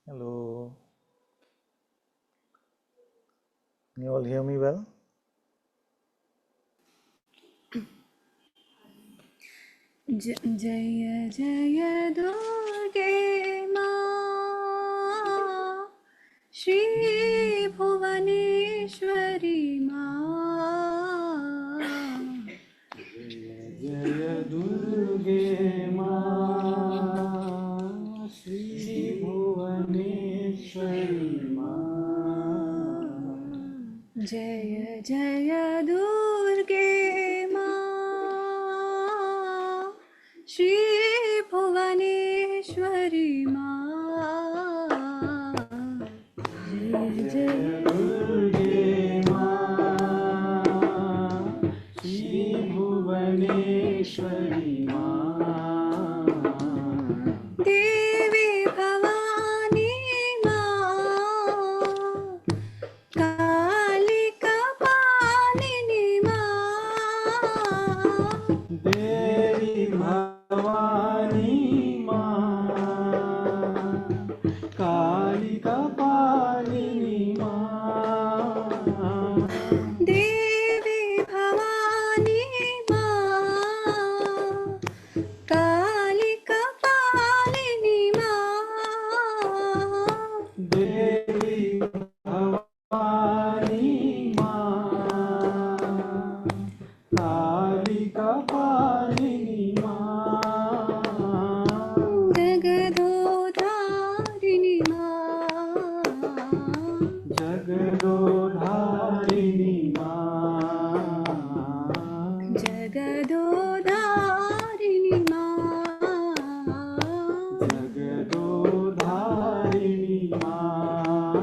Hello. Can you all hear me well? जय जय दुर्गे माँ श्री भुवनेश्वरी माँ जय दुर्गे माँ श्री भुवनेश्वरी माँ जय जय दुर्गे माँ श्री भुवनेश्वरी माँ जय जय दुर्गे माँ श्री भुवनेश्वरी माँ देवी भवानी माँ काली कपालिनी माँ देवी भवानी माँ काली कपालिनी माँ देवी भवानी माँ काली कपालिनी माँ देवी भवानी माँ काली कपालिनी माँ जगदोधारिणी माँ जगदोधारिणी माँ जगदोधारिणी माँ जगदोधारिणी माँ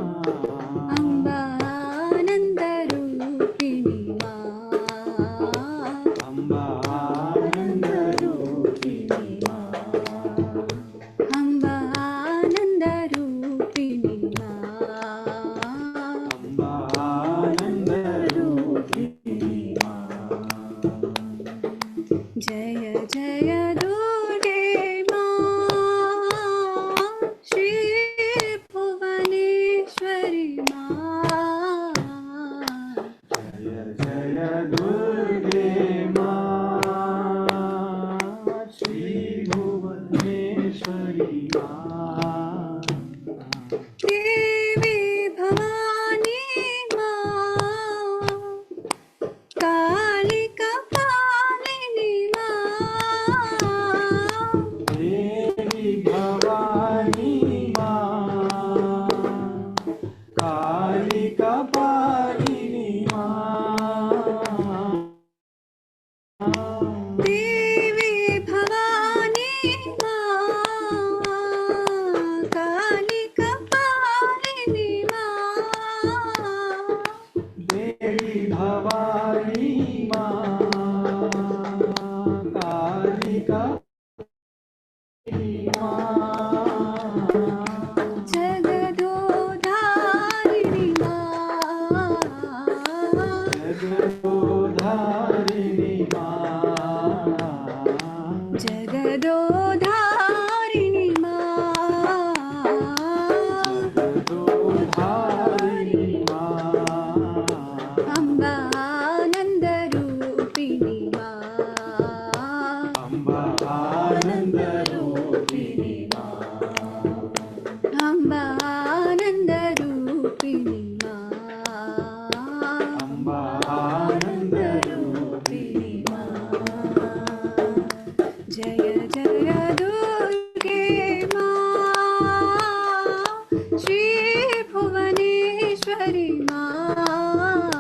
अम्बानन्दरूपिणी माँ अम्बानन्दरूपिणी माँ अम्बानन्दरूपिणी माँ अम्बानन्दरूपिणी माँ जय जय दुर्गे माँ श्री भुवनेश्वरी माँ जय जय दुर्गे माँ श्री भुवनेश्वरी माँ देवी भवानी माँ काली कपालिनी माँ देवी भवानी माँ काली कपालिनी माँ देवी भवानी माँ काली कपालिनी माँ देवी भवानी माँ काली कपालिनी माँ जगदोधारिणी माँ जगदोधारिणी माँ जगदोधारिणी माँ जगदोधारिणी माँ अम्बानन्दरूपिणी माँ अम्बानन्दरूपिणी माँ अम्बानन्दरूपिणी माँ अम्बानन्दरूपिणी माँ जय जय दुर्गे माँ श्री भुवनेश्वरी माँ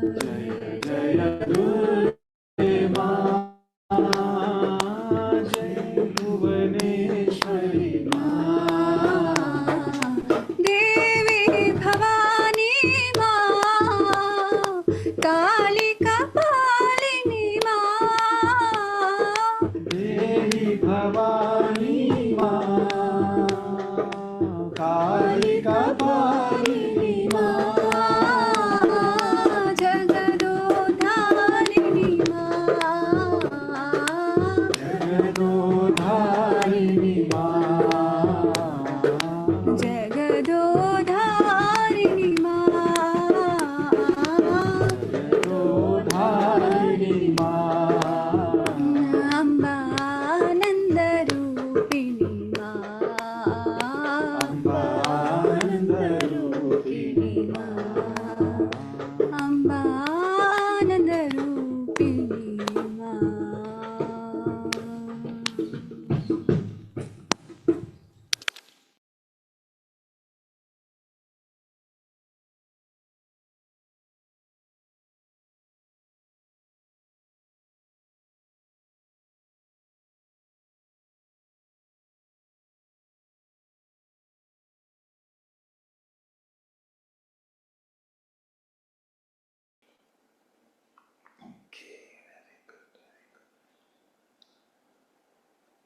जय जय दुर्गे माँ जय भुवनेश्वरी माँ देवी भवानी माँ काली कपालिनी माँ देवी भवानी माँ काली कपालिनी माँ जगदोधारिणी माँ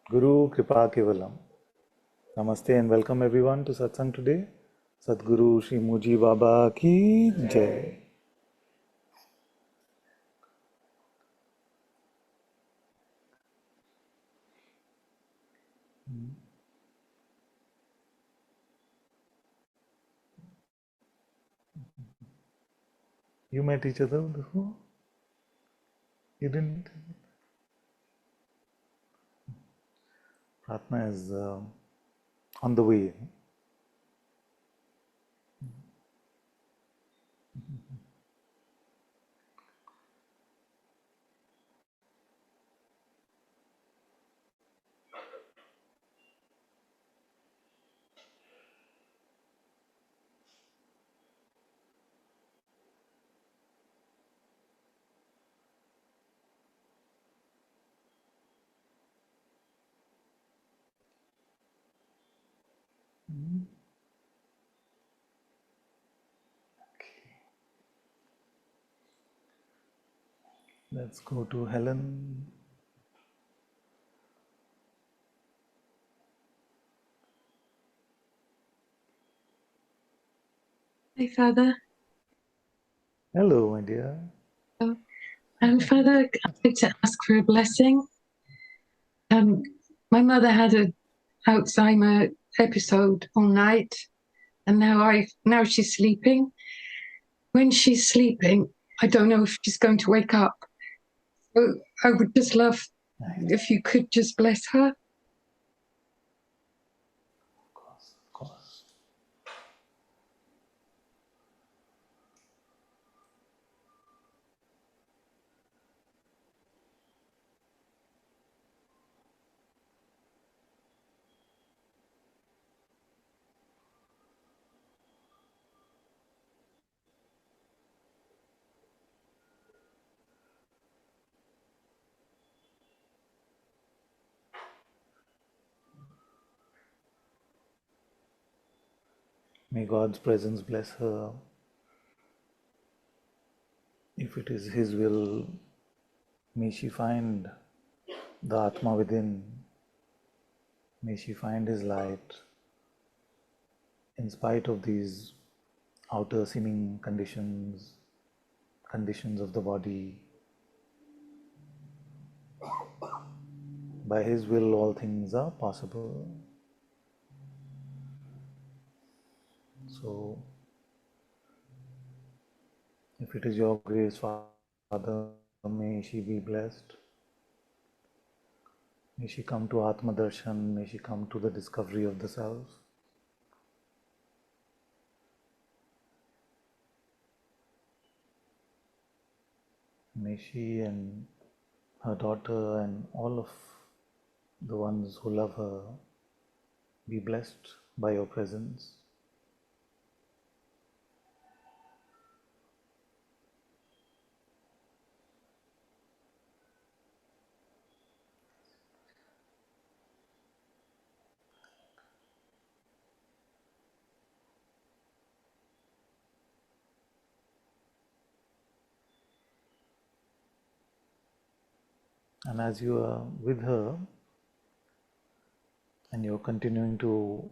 Guru Kripa Kevalam. Namaste and welcome everyone to Satsang today. Sadguru Shri Muji Baba ki Jai. You met each other before? You didn't? Pratna is on the way. Let's go to Helen. Hi, Father. Hello, my dear. Father, I'd like to ask for a blessing. My mother had an Alzheimer episode all night, and now she's sleeping. When she's sleeping, I don't know if she's going to wake up. So I would just love if you could just bless her. Of course, of course. May God's presence bless her. If it is His will, may she find the Atma within. May she find His light in spite of these outer seeming conditions of the body. By His will, all things are possible. So, if it is your grace, Father, may she be blessed. May she come to Atma Darshan. May she come to the discovery of the self. May she and her daughter and all of the ones who love her be blessed by your presence. And as you are with her and you're continuing to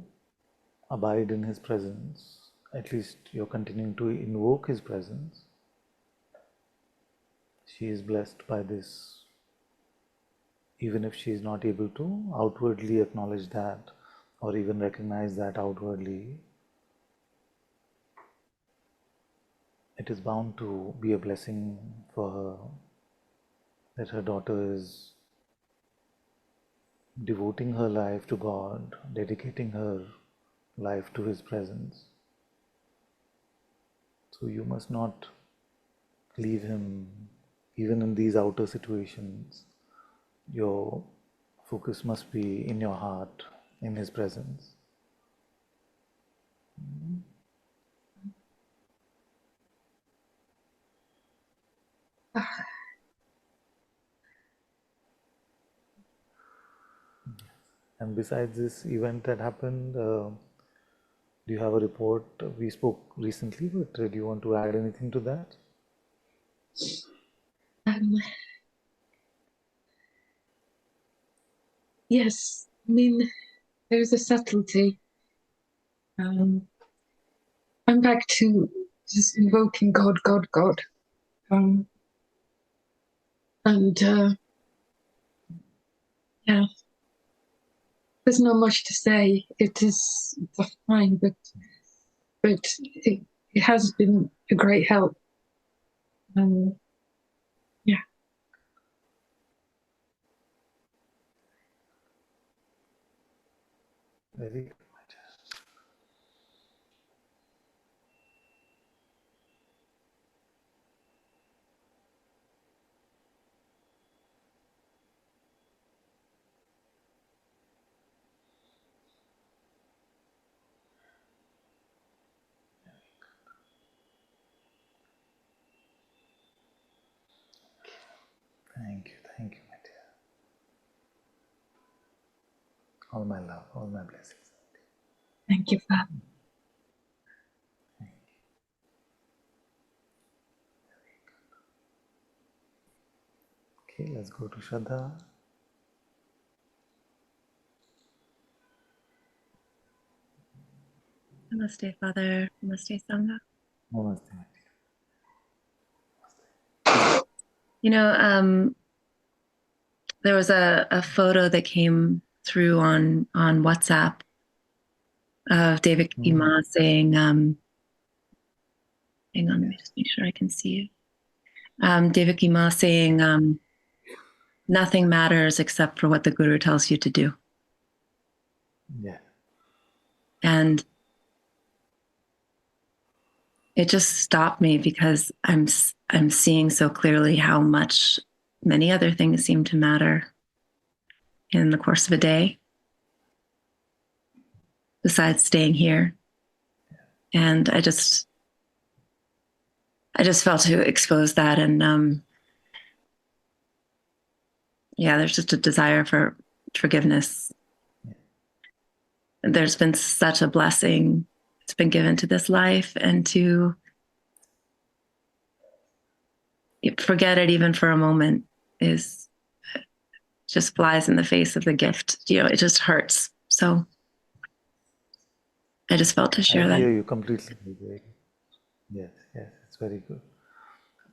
abide in His presence, at least you're continuing to invoke His presence, she is blessed by this, even if she is not able to outwardly acknowledge that or even recognize that outwardly. It is bound to be a blessing for her that her daughter is devoting her life to God, dedicating her life to His presence. So you must not leave Him even in these outer situations, your focus must be in your heart, in His presence. And besides this event that happened, do you have a report? We spoke recently, but do you want to add anything to that? Yes, I mean, there's a subtlety. I'm back to just invoking God, God, God. And yeah, there's not much to say. It is fine, but it has been a great help. Yeah. Very good. Thank you, my dear. All my love, all my blessings. Thank you, Father. Okay, let's go to Shraddha. Namaste, Father. Namaste, Sangha. Namaste, my dear. You know, there was a photo that came through on WhatsApp of David Ima saying, hang on, let me just make sure I can see you. David Ima saying, nothing matters except for what the Guru tells you to do. Yeah. And it just stopped me because I'm seeing so clearly how much many other things seem to matter in the course of a day, besides staying here. And I just felt to expose that, and yeah, there's just a desire for forgiveness. There's been such a blessing. It's been given to this life, and to forget it even for a moment is just flies in the face of the gift. You know, it just hurts. So I just felt to share that. I hear you completely. Yes, yes, it's very good.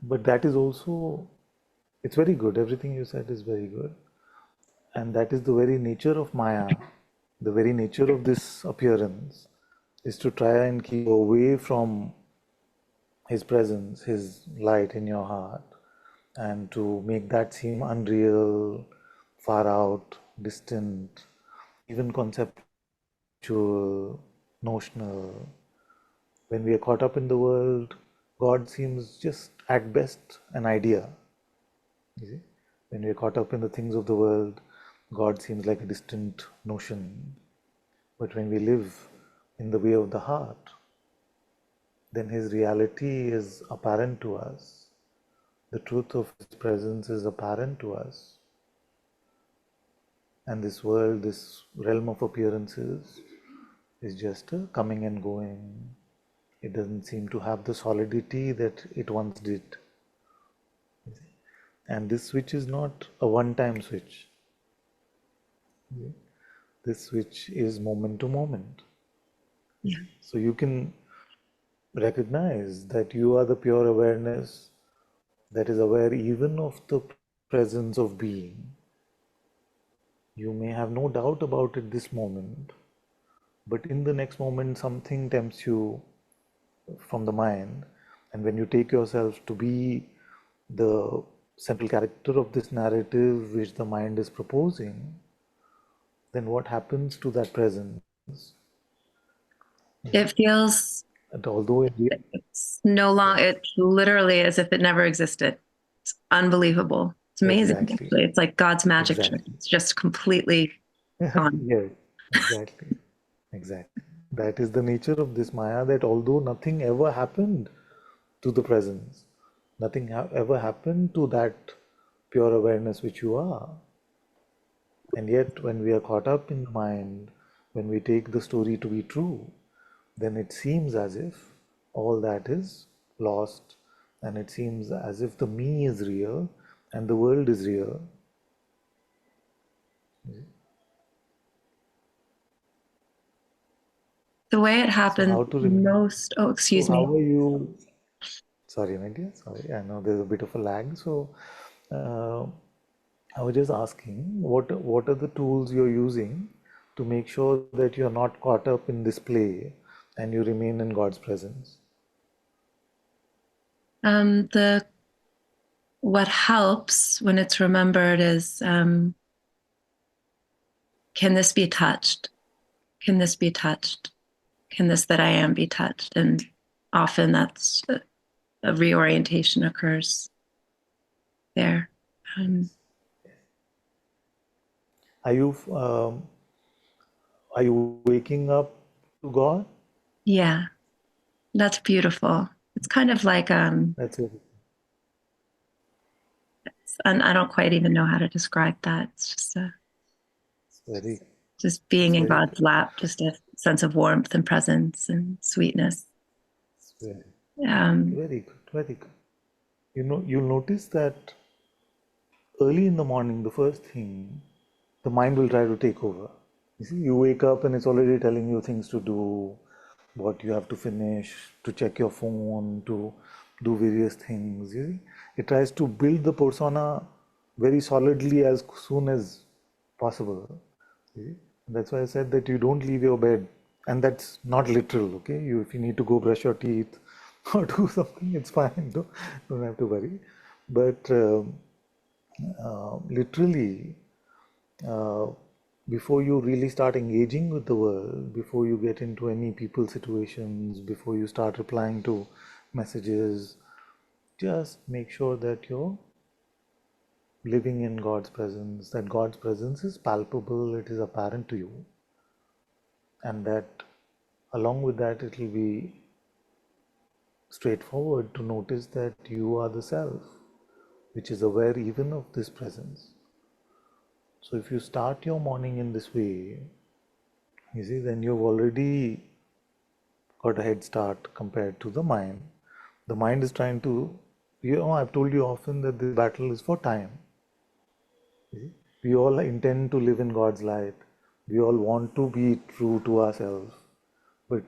But that is also, it's very good. Everything you said is very good. And that is the very nature of Maya. The very nature of this appearance is to try and keep away from His presence, His light in your heart, and to make that seem unreal, far out, distant, even conceptual, notional. When we are caught up in the world, God seems just at best an idea. You see? When we are caught up in the things of the world, God seems like a distant notion. But when we live in the way of the heart, then His reality is apparent to us. The truth of His presence is apparent to us. And this world, this realm of appearances, is just a coming and going. It doesn't seem to have the solidity that it once did. And this switch is not a one-time switch. This switch is moment to moment. Yeah. So you can recognize that you are the pure awareness that is aware even of the presence of being. You may have no doubt about it this moment, but in the next moment something tempts you from the mind, and when you take yourself to be the central character of this narrative which the mind is proposing, then what happens to that presence? It feels And although it's no longer, it's literally as if it never existed. It's unbelievable. It's amazing. Exactly. Actually. It's like God's magic trick. Exactly. It's just completely gone. Yes, exactly. Exactly. That is the nature of this Maya, that although nothing ever happened to the presence, nothing ever happened to that pure awareness which you are. And yet, when we are caught up in the mind, when we take the story to be true, then it seems as if all that is lost, and it seems as if the me is real and the world is real. The way it So, happened how to remain? most, oh, So, excuse how me. are you? Sorry, my dear. Sorry, I know there's a bit of a lag. So, uh, I was just asking, what are the tools you're using to make sure that you're not caught up in this play and you remain in God's presence? The what helps when it's remembered is, can this be touched? Can this be touched? Can this that I am be touched? And often that's a reorientation occurs there. Are you are you waking up to God? Yeah, that's beautiful. It's kind of like That's it. and I don't quite even know how to describe that. It's It's very, just being it's in very, God's lap, just a sense of warmth and presence and sweetness. it's very, Um, very good, very good. You know, you'll notice that early in the morning, the first thing, the mind will try to take over. You see, you wake up and it's already telling you things to do, what you have to finish, to check your phone, to do various things. You see, it tries to build the persona very solidly as soon as possible. You see? That's why I said that you don't leave your bed, and that's not literal. Okay, you if you need to go brush your teeth or do something, it's fine. Don't have to worry. But literally, uh, before you really start engaging with the world, before you get into any people situations, before you start replying to messages, just make sure that you're living in God's presence, that God's presence is palpable, it is apparent to you, and that along with that, it will be straightforward to notice that you are the self, which is aware even of this presence. So if you start your morning in this way, you see, then you've already got a head start compared to the mind. The mind is trying to, I've told you often that this battle is for time. We all intend to live in God's light. We all want to be true to ourselves. But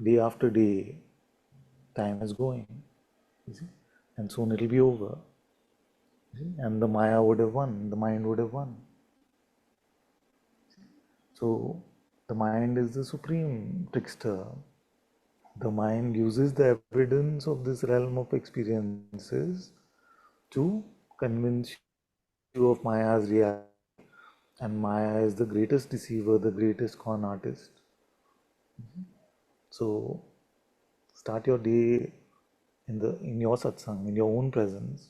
day after day, time is going. You see? And soon it'll be over. And the Maya would have won, the mind would have won. So the mind is the supreme trickster. The mind uses the evidence of this realm of experiences to convince you of Maya's reality. And Maya is the greatest deceiver, the greatest con artist. So start your day in your satsang, in your own presence.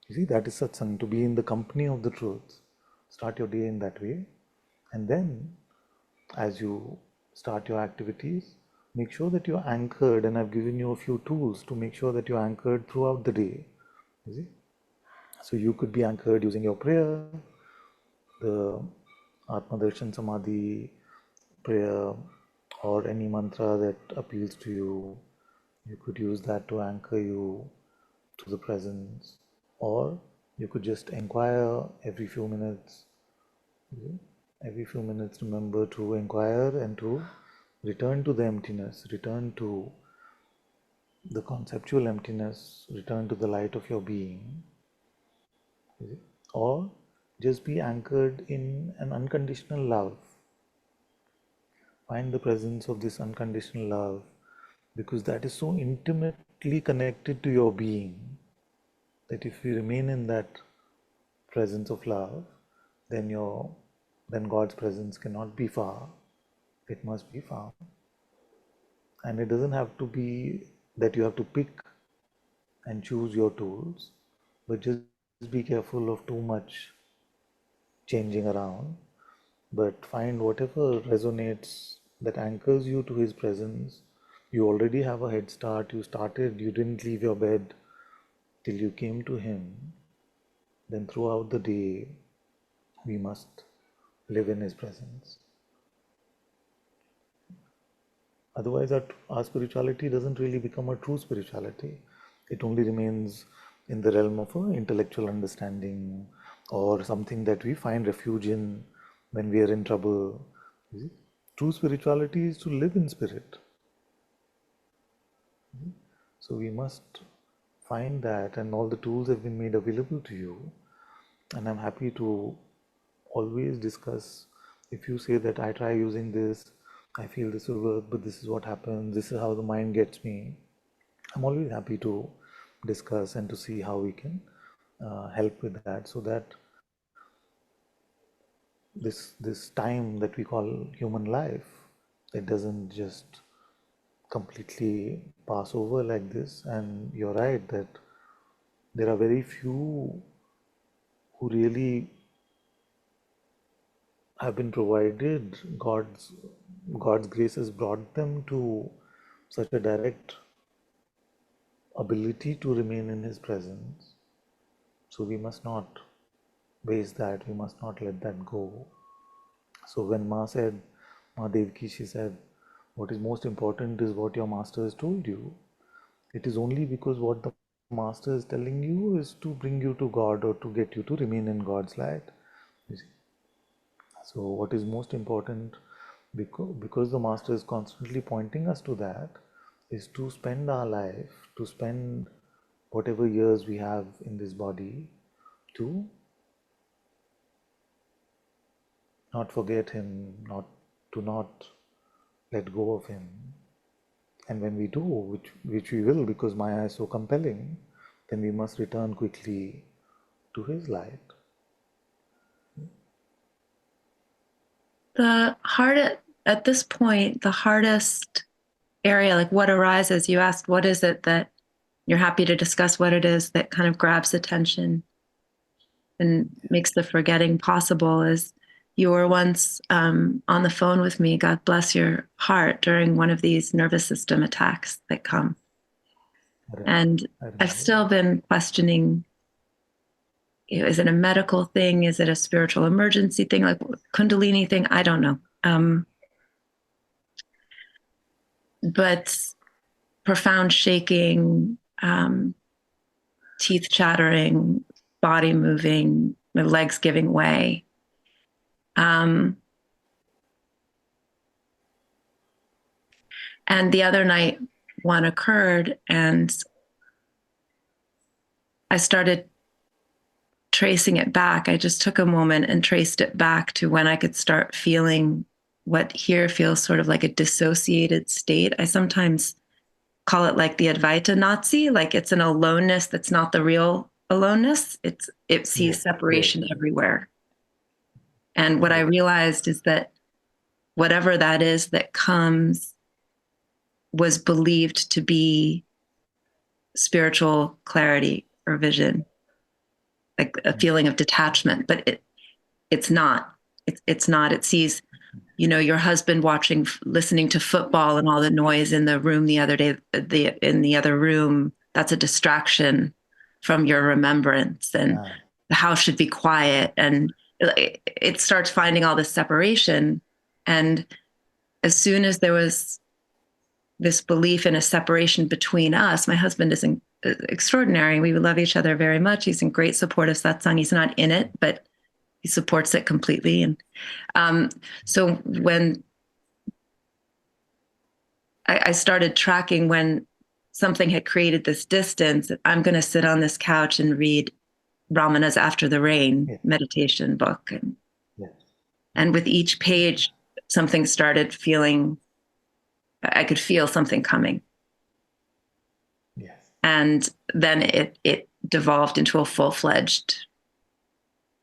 You see, that is satsang, to be in the company of the truth. Start your day in that way. And then as you start your activities, make sure that you're anchored, and I've given you a few tools to make sure that you're anchored throughout the day. You see? So you could be anchored using your prayer, the Atma Darshan Samadhi prayer, or any mantra that appeals to you. You could use that to anchor you to the presence, or you could just inquire every few minutes. Every few minutes, remember to inquire and to return to the emptiness, return to the conceptual emptiness, return to the light of your being, or just be anchored in an unconditional love. Find the presence of this unconditional love, because that is so intimately connected to your being that if you remain in that presence of love, then then God's presence cannot be far. It must be found. And it doesn't have to be that you have to pick and choose your tools. but just be careful of too much changing around. But find whatever resonates that anchors you to His presence. You already have a head start. You started, you didn't leave your bed till you came to Him. Then throughout the day, we must live in His presence. Otherwise, our spirituality doesn't really become a true spirituality. It only remains in the realm of intellectual understanding or something that we find refuge in when we are in trouble. True spirituality is to live in spirit. So we must find that, and all the tools have been made available to you. And I'm happy to always discuss. If you say that I try using this, I feel this will work, but this is what happens, this is how the mind gets me, I'm always happy to discuss and to see how we can help with that, so that this time that we call human life, it doesn't just completely pass over like this. And you're right that there are very few who really have been provided God's grace has brought them to such a direct ability to remain in His presence. So we must not waste that, we must not let that go. So when Ma Devki, she said, what is most important is what your master has told you. It is only because what the master is telling you is to bring you to God or to get you to remain in God's light. You see? So what is most important, because the master is constantly pointing us to that, is to spend our life, to spend whatever years we have in this body, to not forget Him, not let go of Him. And when we do, which we will, because Maya is so compelling, then we must return quickly to His light. At this point, the hardest area, like what arises, you asked, what is it that you're happy to discuss, what it is that kind of grabs attention and makes the forgetting possible, is you were once on the phone with me, God bless your heart, during one of these nervous system attacks that come. And I've still been questioning, is it a medical thing? Is it a spiritual emergency thing, like Kundalini thing? I don't know. But profound shaking, teeth chattering, body moving, my legs giving way. And the other night, one occurred, and I started tracing it back. I just took a moment and traced it back to when I could start feeling what here feels sort of like a dissociated state. I sometimes call it like the Advaita Nazi, like it's an aloneness that's not the real aloneness. It sees separation everywhere. And what I realized is that whatever that is that comes was believed to be spiritual clarity or vision, like a feeling of detachment, but it's not. It's not. It sees, your husband listening to football and all the noise in the room the other day, in the other room, that's a distraction from your remembrance, and the house should be quiet. And it starts finding all this separation. And as soon as there was this belief in a separation between us, my husband is extraordinary. We love each other very much. He's in great support of Satsang. He's not in it, but he supports it completely. And so when I started tracking when something had created this distance, I'm going to sit on this couch and read Ramana's After the Rain meditation book. And with each page, something started feeling, I could feel something coming. And then it devolved into a full-fledged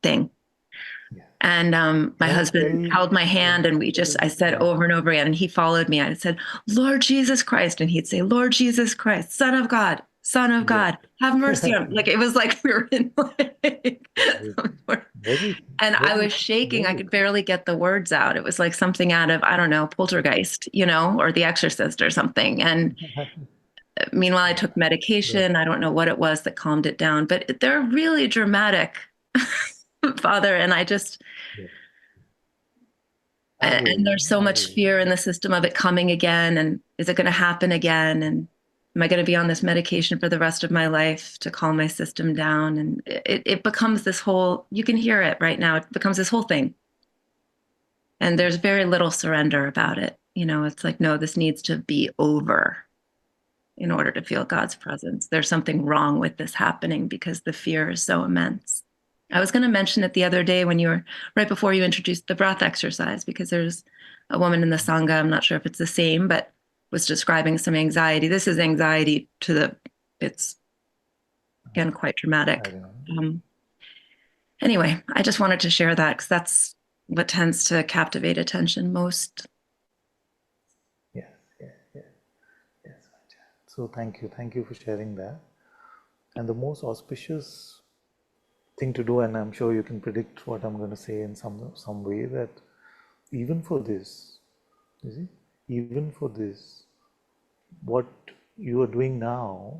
thing. And my husband held my hand, and I said over and over again, and he followed me. I said, Lord Jesus Christ. And he'd say, Lord Jesus Christ, Son of God, Son of God, have mercy on me. Like, it was like we were in like, Very, and I was shaking. I could barely get the words out. It was like something out of, I don't know, Poltergeist, or The Exorcist or something. And meanwhile, I took medication. I don't know what it was that calmed it down, but they're really dramatic, Father. And I just, and there's so much fear in the system of it coming again. And is it going to happen again? And am I going to be on this medication for the rest of my life to calm my system down? And it becomes this whole, you can hear it right now. It becomes this whole thing. And there's very little surrender about it. It's like, no, this needs to be over in order to feel God's presence. There's something wrong with this happening because the fear is so immense. I was going to mention it the other day when right before you introduced the breath exercise, because there's a woman in the Sangha, I'm not sure if it's the same, but was describing some anxiety. This is anxiety it's again, quite dramatic. Anyway, I just wanted to share that because that's what tends to captivate attention most. Yes. So thank you for sharing that. And the most auspicious thing to do, and I'm sure you can predict what I'm going to say in some way, that even for this, what you are doing now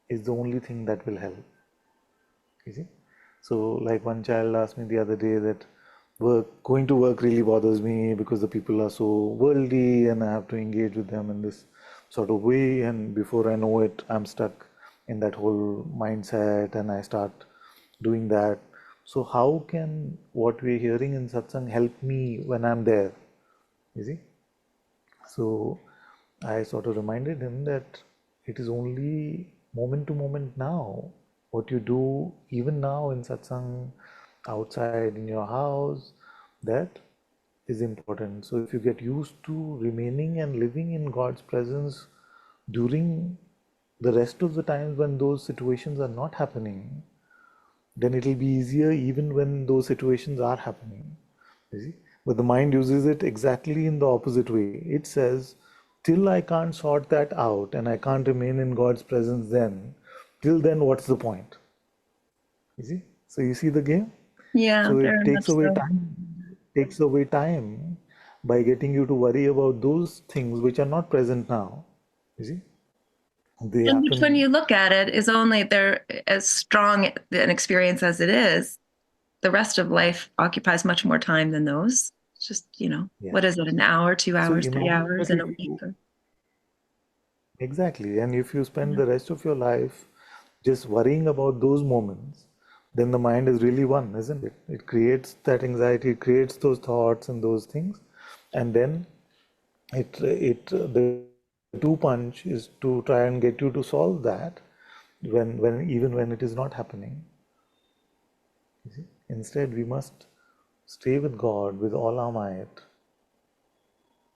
is the only thing that will help. So like one child asked me the other day that going to work really bothers me because the people are so worldly and I have to engage with them in this sort of way, and before I know it, I'm stuck in that whole mindset and I start doing that. So how can what we're hearing in satsang help me when I'm there? So I sort of reminded him that it is only moment to moment now. What you do even now in satsang, outside in your house, that is important. So if you get used to remaining and living in God's presence during the rest of the times when those situations are not happening, then it will be easier even when those situations are happening. But the mind uses it exactly in the opposite way. It says, till I can't sort that out and I can't remain in God's presence till then what's the point? So you see the game? Yeah, so it very takes much away so. time by getting you to worry about those things which are not present now. They And which, happen. when you look at it, is only they're as strong an experience as it is. The rest of life occupies much more time than those. It's just, what is it, an hour, 2 hours, 3 hours in a week? Exactly. And if you spend the rest of your life just worrying about those moments, then the mind is really one, isn't it? It creates that anxiety, it creates those thoughts and those things. And then the two punch is to try and get you to solve that even when it is not happening. Instead, we must stay with God with all our might,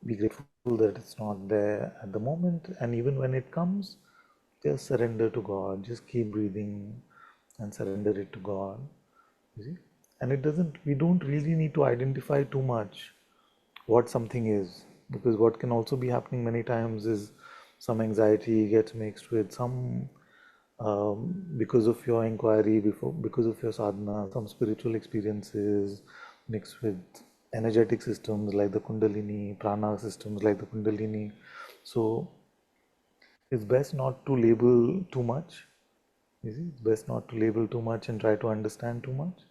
be grateful that it's not there at the moment, and even when it comes, just surrender to God, just keep breathing and surrender it to God. And we don't really need to identify too much what something is, because what can also be happening many times is some anxiety gets mixed with some because of your inquiry, because of your sadhana, some spiritual experiences mixed with energetic systems like the kundalini, prana systems like the kundalini. So it's best not to label too much. It's best not to label too much and try to understand too much.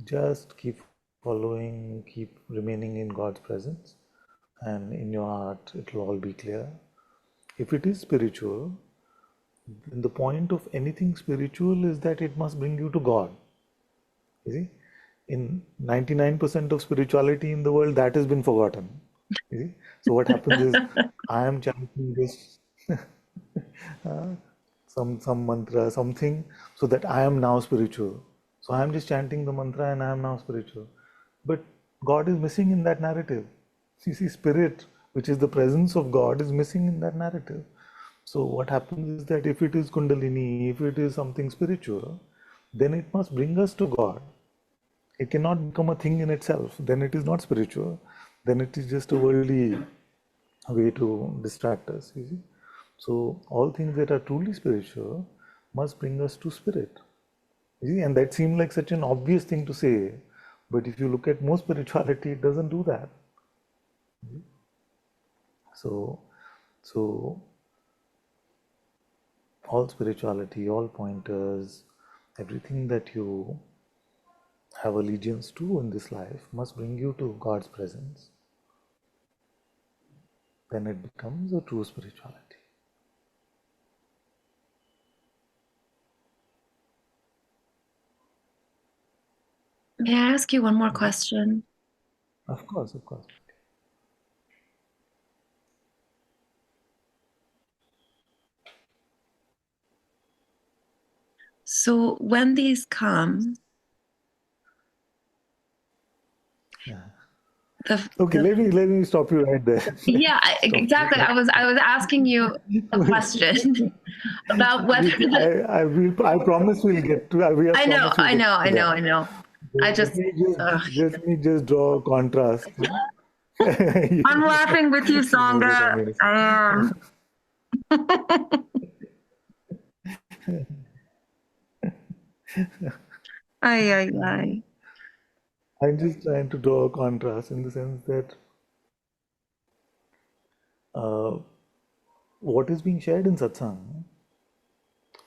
Just keep following, keep remaining in God's presence, and in your heart it will all be clear. If it is spiritual, then the point of anything spiritual is that it must bring you to God. In 99% of spirituality in the world, that has been forgotten. So what happens is, I am chanting this some mantra, something, so that I am now spiritual. So I am just chanting the mantra and I am now spiritual. But God is missing in that narrative. You see, spirit, which is the presence of God, is missing in that narrative. So what happens is that if it is Kundalini, if it is something spiritual, then it must bring us to God. It cannot become a thing in itself. Then it is not spiritual. Then it is just a worldly way to distract us. You see? So all things that are truly spiritual must bring us to spirit. You see, and that seemed like such an obvious thing to say, but if you look at most spirituality, it doesn't do that. So, so all spirituality, all pointers, everything that you have allegiance to in this life must bring you to God's presence. Then it becomes a true spirituality. May I ask you one more question? Of course, of course. So when these come, Okay, let me stop you right there. Yeah, exactly. I was asking you a question about whether I promise we'll get to. I know. I just Let me just draw a contrast. I'm laughing with you, Sangha. I am. Ay. I'm just trying to draw a contrast in the sense that what is being shared in satsang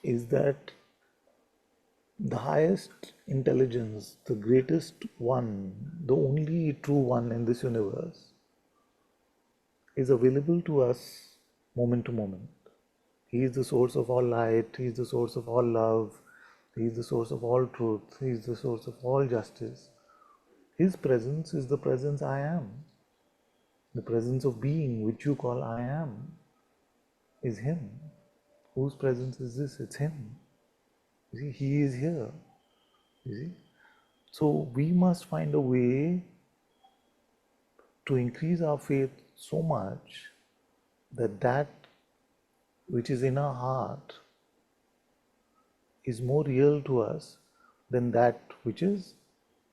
is that the highest intelligence, the greatest one, the only true one in this universe, is available to us moment to moment. He is the source of all light, He is the source of all love, He is the source of all truth, He is the source of all justice. His presence is the presence I am. The presence of being, which you call I am, is Him. Whose presence is this? It's Him. You see, He is here. You see? So we must find a way to increase our faith so much that that which is in our heart is more real to us than that which is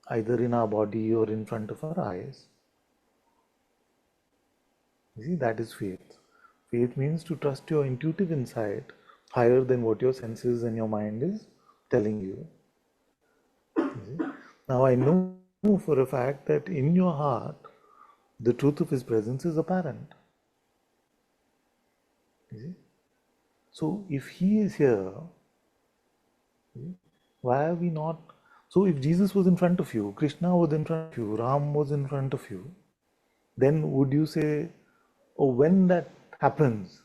either in our body or in front of our eyes. You see, that is faith. Faith means to trust your intuitive insight higher than what your senses and your mind is telling you. Now I know for a fact that in your heart, the truth of His presence is apparent. You see? So if He is here, why are we not? So if Jesus was in front of you, Krishna was in front of you, Ram was in front of you, then would you say, oh, when that happens,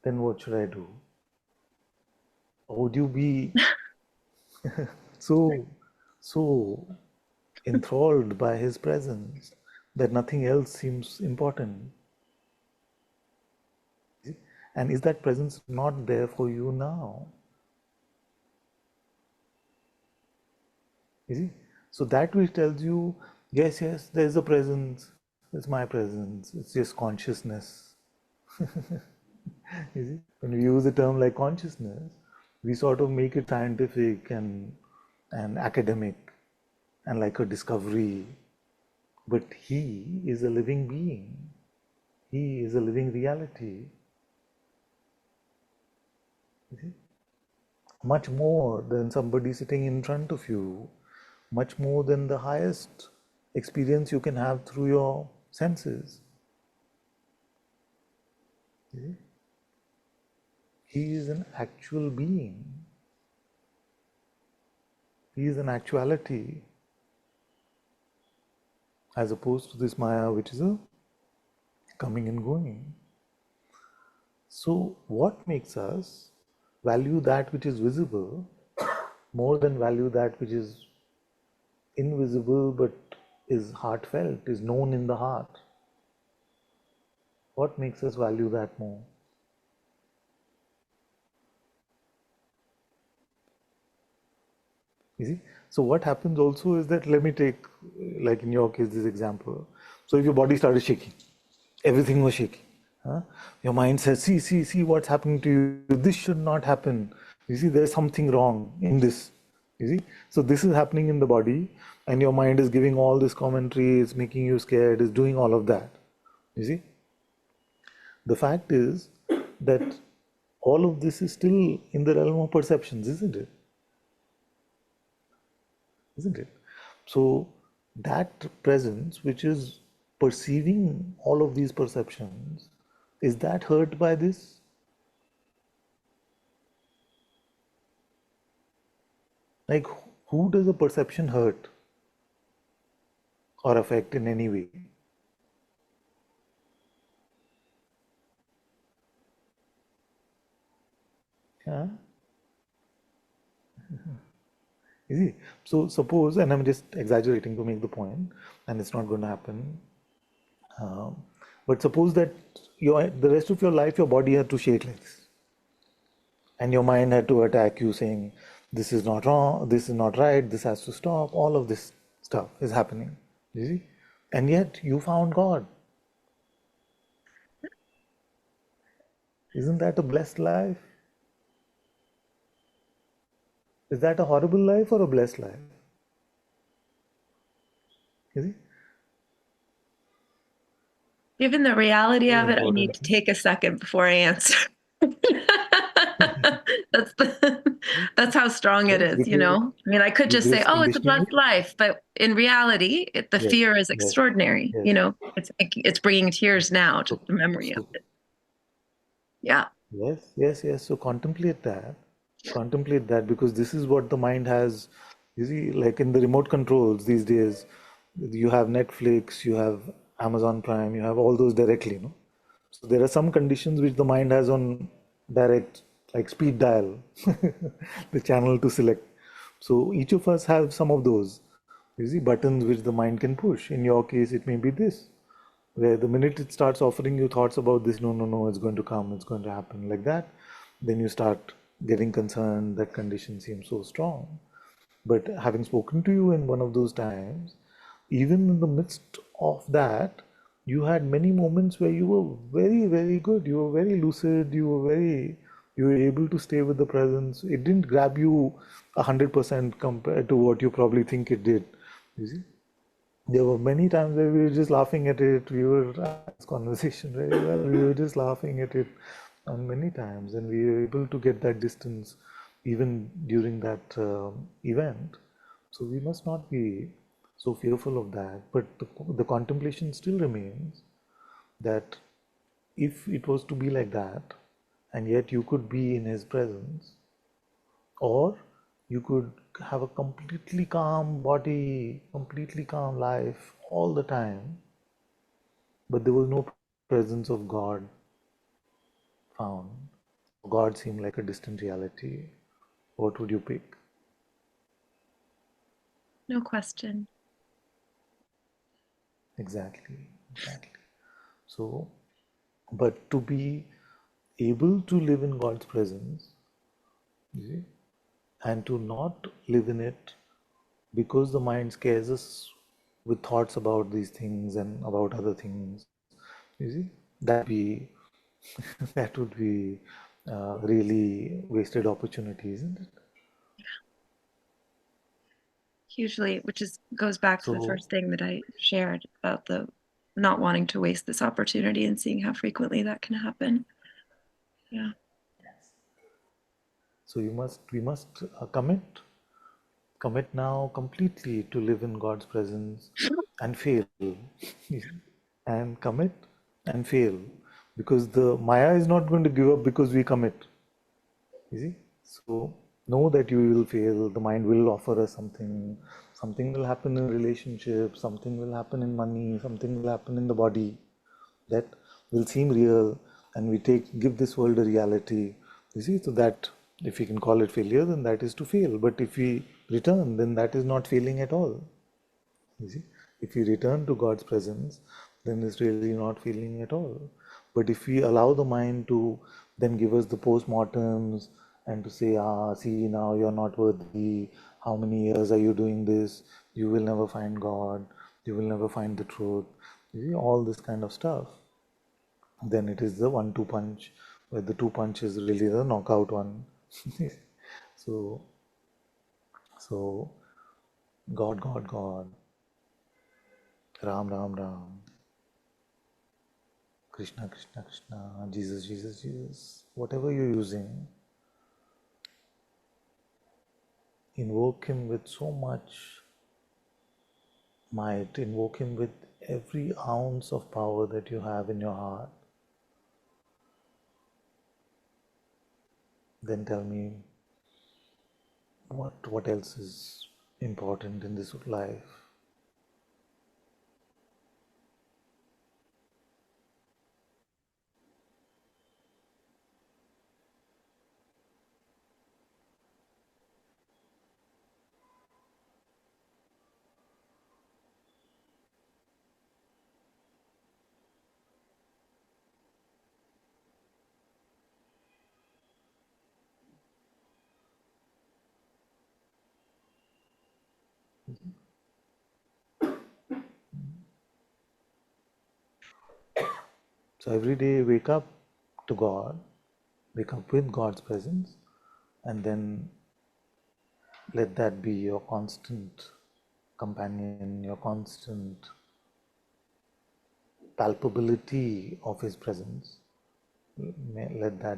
then what should I do? Or would you be so enthralled by His presence that nothing else seems important? And is that presence not there for you now? You see? So that which tells you, yes, there is a presence, it's my presence, it's just consciousness. You see? When we use a term like consciousness, we sort of make it scientific and academic and like a discovery. But He is a living being. He is a living reality. You see? Much more than somebody sitting in front of you, much more than the highest experience you can have through your senses. You see? He is an actual being. He is an actuality, as opposed to this Maya, which is a coming and going. So, what makes us value that which is visible more than value that which is invisible but is heartfelt, is known in the heart? What makes us value that more? You see? So what happens also is that, let me take, like in your case, this example. So if your body started shaking, everything was shaking. Huh? Your mind says, see what's happening to you. This should not happen. You see, there's something wrong in this. You see? So this is happening in the body, and your mind is giving all this commentary, it's making you scared, is doing all of that. You see? The fact is that all of this is still in the realm of perceptions, isn't it? Isn't it? So that presence which is perceiving all of these perceptions, is that hurt by this? Like, who does a perception hurt or affect in any way? Yeah. You see, so suppose, and I'm just exaggerating to make the point, and it's not going to happen. Um, but suppose that the rest of your life, your body had to shake like this, and your mind had to attack you, saying, "This is not wrong. This is not right. This has to stop." All of this stuff is happening. You see, and yet you found God. Isn't that a blessed life? Is that a horrible life or a blessed life? You see, Given the reality very of it, I need important. to take a second before I answer. that's that's how strong it Yes, is, you because know. I mean, I could with just say, this "Oh, it's a conditioning. blessed life," but in reality, the Yes, fear is yes, extraordinary. yes. You know, it's bringing tears now, just So, the memory of so it. Yeah. yes, yes, yes. So contemplate that. Contemplate that, because this is what the mind has. You see, like in the remote controls these days, you have Netflix, you have Amazon Prime, you have all those directly, no? So there are some conditions which the mind has on direct, like speed dial, the channel to select. So each of us have some of those, you see, buttons which the mind can push. In your case, it may be this, where the minute it starts offering you thoughts about this, no, no, no, it's going to come, it's going to happen, like that, then you start getting concerned that condition seems so strong. But having spoken to you in one of those times, even in the midst of that, you had many moments where you were very, very good. You were very lucid. You were able to stay with the presence. It didn't grab you 100% compared to what you probably think it did. You see, there were many times where we were just laughing at it. We were this conversation very well. We were just laughing at it on many times, and we were able to get that distance even during that event. So we must not be so fearful of that. But the contemplation still remains that if it was to be like that, and yet you could be in His presence, or you could have a completely calm body, completely calm life all the time, but there was no presence of God found. God seemed like a distant reality. What would you pick? No question. Exactly, exactly. So, but to be able to live in God's presence, you see, and to not live in it because the mind scares us with thoughts about these things and about other things, you see, that be that would be really wasted opportunity, isn't it? Hugely, which is goes back to the So first thing that I shared about the not wanting to waste this opportunity and seeing how frequently that can happen. Yeah. so we must commit now completely to live in God's presence and fail. And commit and fail, because the Maya is not going to give up because we commit. You see? So know that you will fail. The mind will offer us something. Something will happen in relationship. Something will happen in money. Something will happen in the body that will seem real, and we give this world a reality. You see, so that if we can call it failure, then that is to fail. But if we return, then that is not failing at all. You see, if we return to God's presence, then it's really not feeling at all. But if we allow the mind to then give us the postmortems and to say, see, now you're not worthy. How many years are you doing this? You will never find God. You will never find the truth. You see, all this kind of stuff. Then it is the 1-2 punch, where the two punch is really the knockout one. so, so God, God, God, Ram, Ram, Ram. Krishna, Krishna, Krishna, Jesus, Jesus, Jesus, whatever you're using, invoke him with so much might, invoke him with every ounce of power that you have in your heart. Then tell me what else is important in this life. So every day wake up to God, wake up with God's presence, and then let that be your constant companion, your constant palpability of His presence. Let that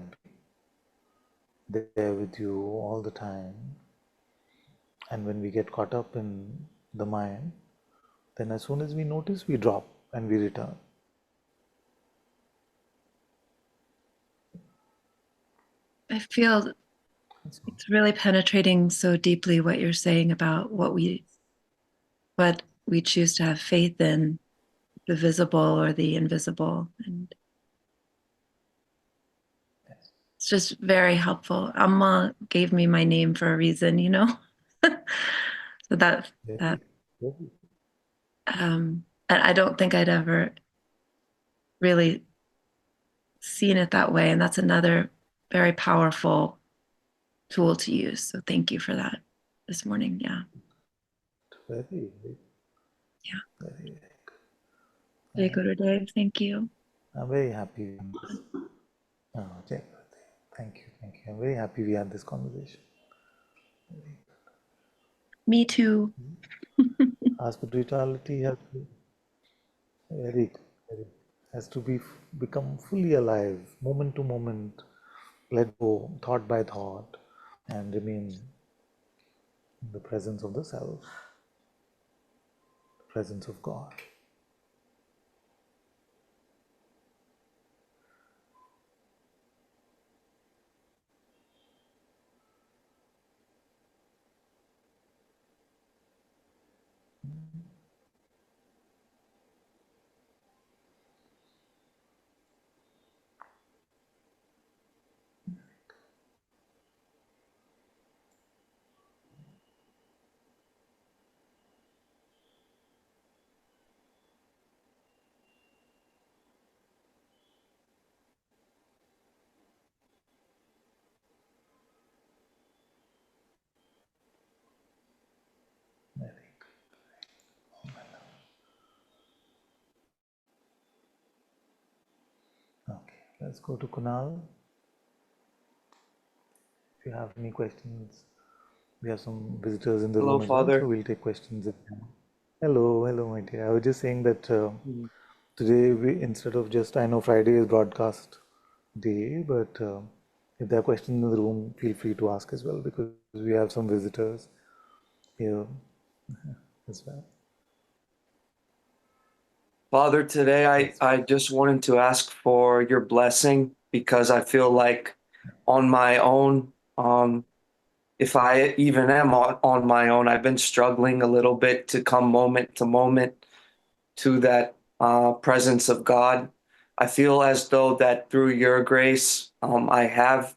be there with you all the time. And when we get caught up in the mind, then as soon as we notice, we drop and we return. I feel it's really penetrating so deeply what you're saying about what we choose to have faith in, the visible or the invisible. And it's just very helpful. Amma gave me my name for a reason, you know? So that and I don't think I'd ever really seen it that way. And that's another very powerful tool to use. So thank you for that this morning. Yeah. Very, Yeah. very good. Jai Gurudev, thank you. I'm very happy. Oh, Jai Gurudev. Thank you, thank you. I'm very happy we had this conversation. Me too. Our spirituality has to very, very has to become fully alive, moment to moment, let go, thought by thought, and remain in the presence of the self, the presence of God. Very good. Okay, let's go to Kunal. If you have any questions, we have some visitors in the Hello, room as well, Father. so we'll take questions. Hello, hello, my dear. I was just saying that today, instead of just, I know Friday is broadcast day, but if there are questions in the room, feel free to ask as well, because we have some visitors here as well. Father, today I just wanted to ask for your blessing because I feel like on my own, if I even am on my own, I've been struggling a little bit to come moment to moment to that presence of God. I feel as though that through your grace, I have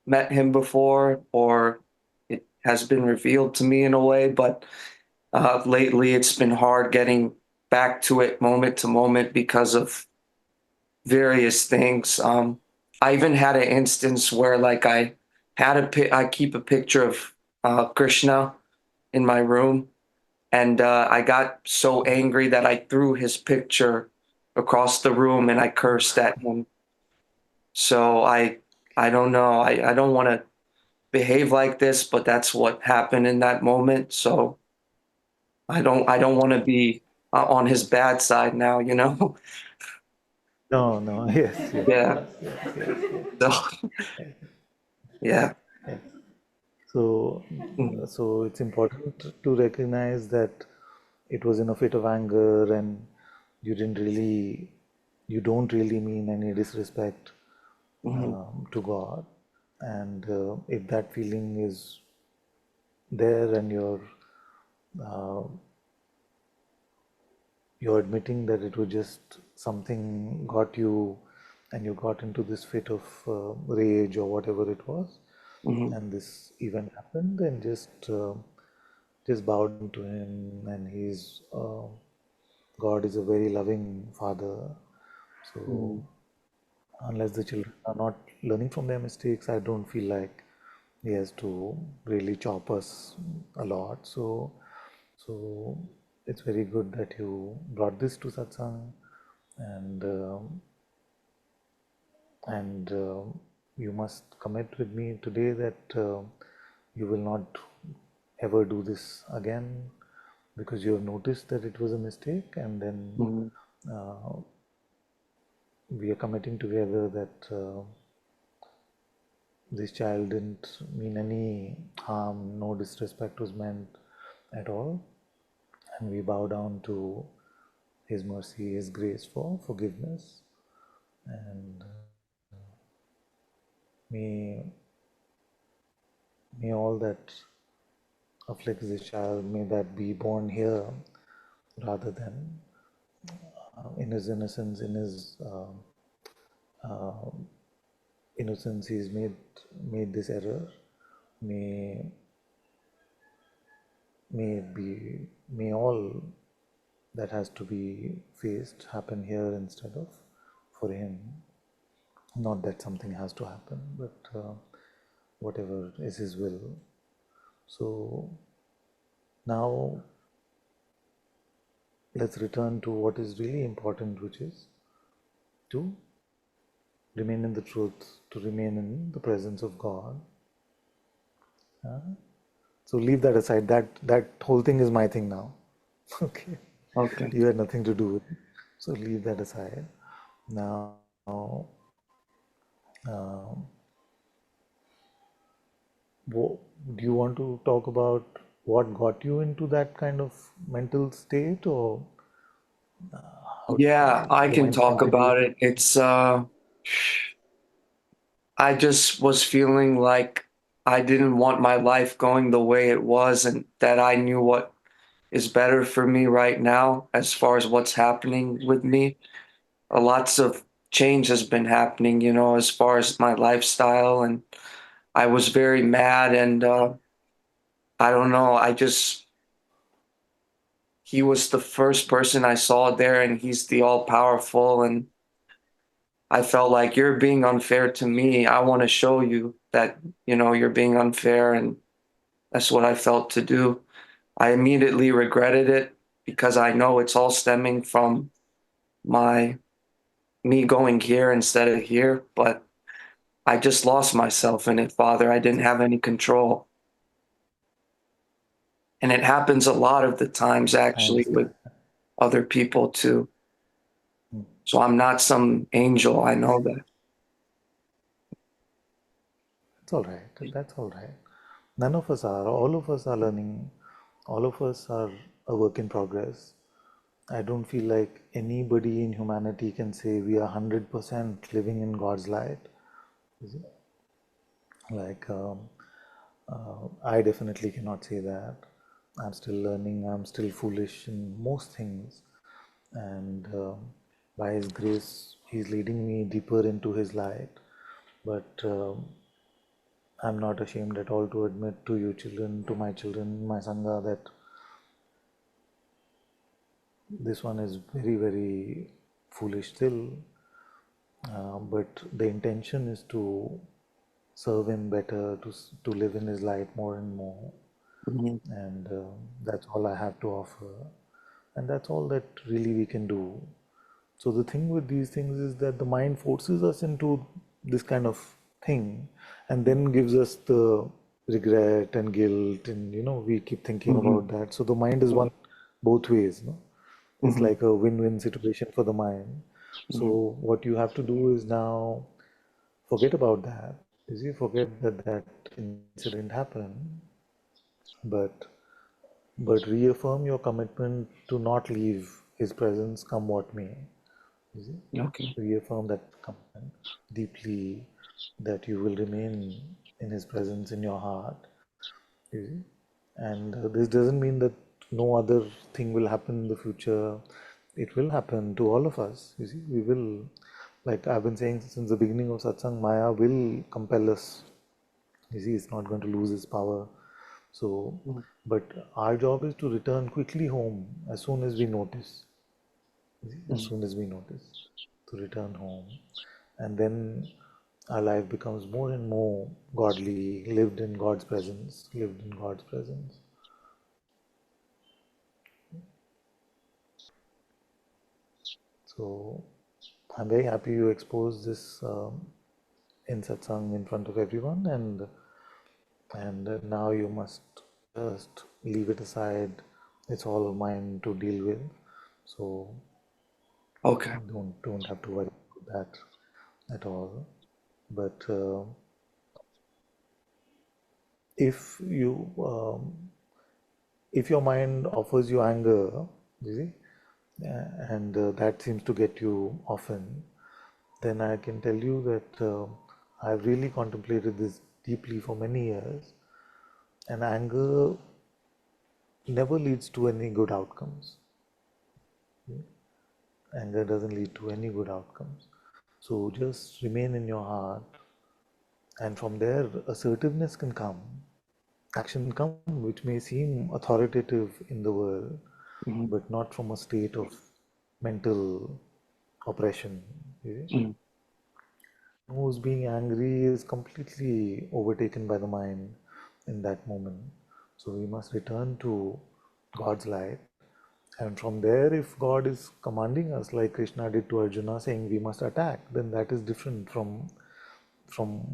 met him before, or it has been revealed to me in a way, but lately it's been hard getting back to it moment to moment because of various things. I even had an instance where like I keep a picture of Krishna in my room, and I got so angry that I threw his picture across the room and I cursed at him. So I don't know. I don't want to behave like this, but that's what happened in that moment. So I don't want to be on his bad side now, you know. No, yes, yes, Yeah. yes, yes, yes, So, yes, yeah. yes. So, Mhm. so it's important to recognize that it was in a fit of anger, and you didn't really, you don't really mean any disrespect Mhm. to God. And if that feeling is there, and uh, you're admitting that it was just something got you, and you got into this fit of rage or whatever it was, Mhm. and this event happened, and just bow down to him. And he's God is a very loving father. So Mhm. unless the children are not learning from their mistakes, I don't feel like he has to really chop us a lot. So it's very good that you brought this to satsang, and and you must commit with me today that you will not ever do this again, because you have noticed that it was a mistake, and then Mhm. uh, we are committing together that this child didn't mean any harm, no disrespect was meant at all, and we bow down to his mercy, his grace for forgiveness, and may may all that afflicts this child, may that be born here rather than in his innocence, in his innocence, he's made this error. May may it be, may all that has to be faced happen here instead of for him. Not that something has to happen, but whatever is his will. So now let's return to what is really important, which is to remain in the truth, to remain in the presence of God. So leave that aside. That whole thing is my thing now. Okay, Okay. you had nothing to do with it. So leave that aside. Now, do you want to talk about what got you into that kind of mental state, or how Yeah, I the can mind talk contribute? about it. It's I just was feeling like I didn't want my life going the way it was, and that I knew what is better for me right now as far as what's happening with me. Lots of change has been happening, as far as my lifestyle, and I was very mad, and I don't know, he was the first person I saw there, and he's the all powerful, and I felt like you're being unfair to me. I want to show you that, you're being unfair, and that's what I felt to do. I immediately regretted it because I know it's all stemming from my me going here instead of here, but I just lost myself in it, Father. I didn't have any control. And it happens a lot of the times I actually with understand. other people too. So I'm not some angel, I know that. It's all right. That's all right. None of us are. All of us are learning. All of us are a work in progress. I don't feel like anybody in humanity can say we are 100% living in God's light. Like, I definitely cannot say that. I'm still learning, I'm still foolish in most things. And by His grace, He's leading me deeper into His light. But I'm not ashamed at all to admit to you children, to my children, my Sangha, that this one is very, very foolish still. But the intention is to serve Him better, to live in His light more and more. Mhm. And that's all I have to offer, and that's all that really we can do. So the thing with these things is that the mind forces us into this kind of thing, and then gives us the regret and guilt, and we keep thinking Mhm. about that. So the mind is one both ways, no? It's Mhm. like a win-win situation for the mind. So what you have to do is now forget about that. You see, forget that that incident happened, but reaffirm your commitment to not leave his presence come what may. You see, Okay. reaffirm that commitment deeply, that you will remain in his presence in your heart. You see, and this doesn't mean that no other thing will happen in the future. It will happen to all of us. You see, we will, like I've been saying since the beginning of Satsang, Maya will compel us. You see, it's not going to lose its power. So, but our job is to return quickly home as soon as we notice. You see, as soon as we notice, to return home, and then our life becomes more and more godly, lived in God's presence, lived in God's presence. So I'm very happy you exposed this in satsang in front of everyone, and now you must just leave it aside. It's all mine to deal with. So Okay. don't have to worry about that at all. But if you if your mind offers you anger, you see, and that seems to get you often, then I can tell you that I've really contemplated this deeply for many years, and anger never leads to any good outcomes. Anger doesn't lead to any good outcomes. So just remain in your heart, and from there, assertiveness can come, action can come, which may seem authoritative in the world, but not from a state of mental oppression. Who's being angry is completely overtaken by the mind in that moment. So we must return to God's light. And from there, if God is commanding us, like Krishna did to Arjuna, saying we must attack, then that is different from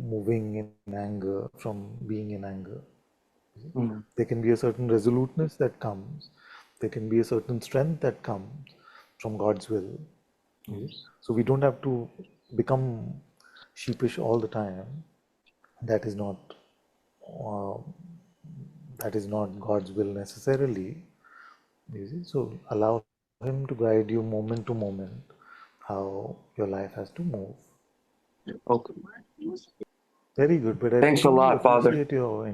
moving in anger, from being in anger. There can be a certain resoluteness that comes. There can be a certain strength that comes from God's will. So we don't have to become sheepish all the time. That is not uh, that is not God's will necessarily. You see? So allow Him to guide you moment to moment how your life has to move. Okay. Very good, but I Thanks a truly lot, Father. appreciate your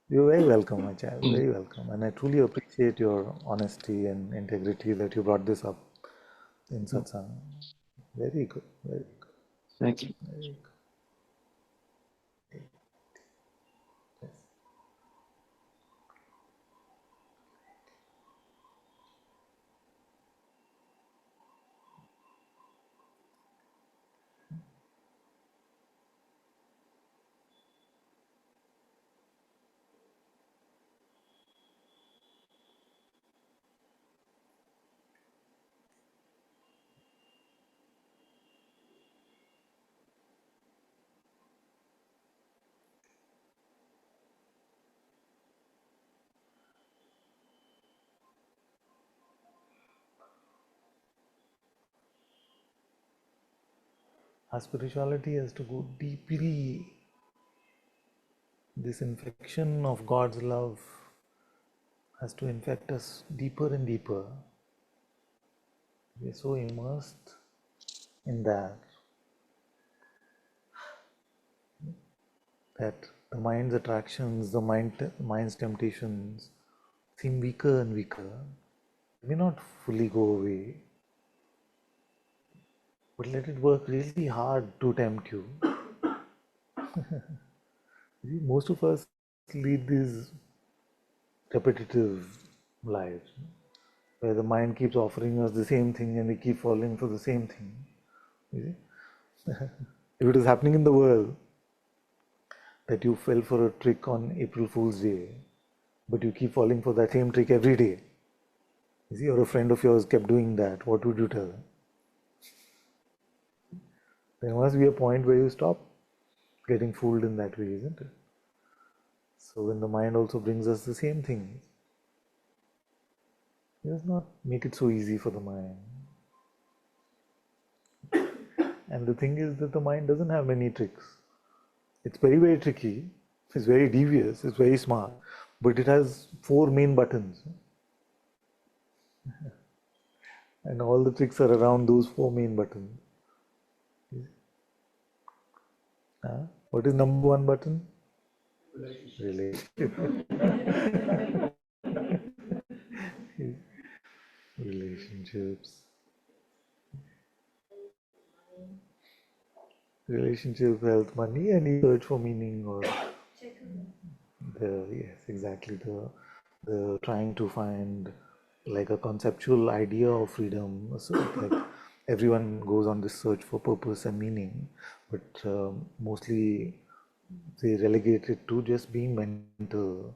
You're very welcome, my child. Very welcome, and I truly appreciate your honesty and integrity that you brought this up in satsang. Very good, very good, Thank you. very good. Yes. Our spirituality has to go deeply. This infection of God's love has to infect us deeper and deeper. We are so immersed in that the mind's attractions, the mind's temptations seem weaker and weaker. They may not fully go away, but let it work really hard to tempt you. Most of us lead these repetitive lives where the mind keeps offering us the same thing and we keep falling for the same thing. You see? If it is happening in the world that you fell for a trick on April Fool's Day, but you keep falling for that same trick every day, you see, or a friend of yours kept doing that, what would you tell them? There must be a point where you stop getting fooled in that way, isn't it? So when the mind also brings us the same things, it does not make it so easy for the mind. And the thing is that the mind doesn't have many tricks. It's very, very tricky. It's very devious. It's very smart. But it has 4 main buttons. And all the tricks are around those 4 main buttons. What is number 1 button? Relationship. Relationships. Relationship, health, money, and you search for meaning or yes, exactly, the trying to find like a conceptual idea of freedom. So like everyone goes on this search for purpose and meaning, but mostly they relegate it to just being mental.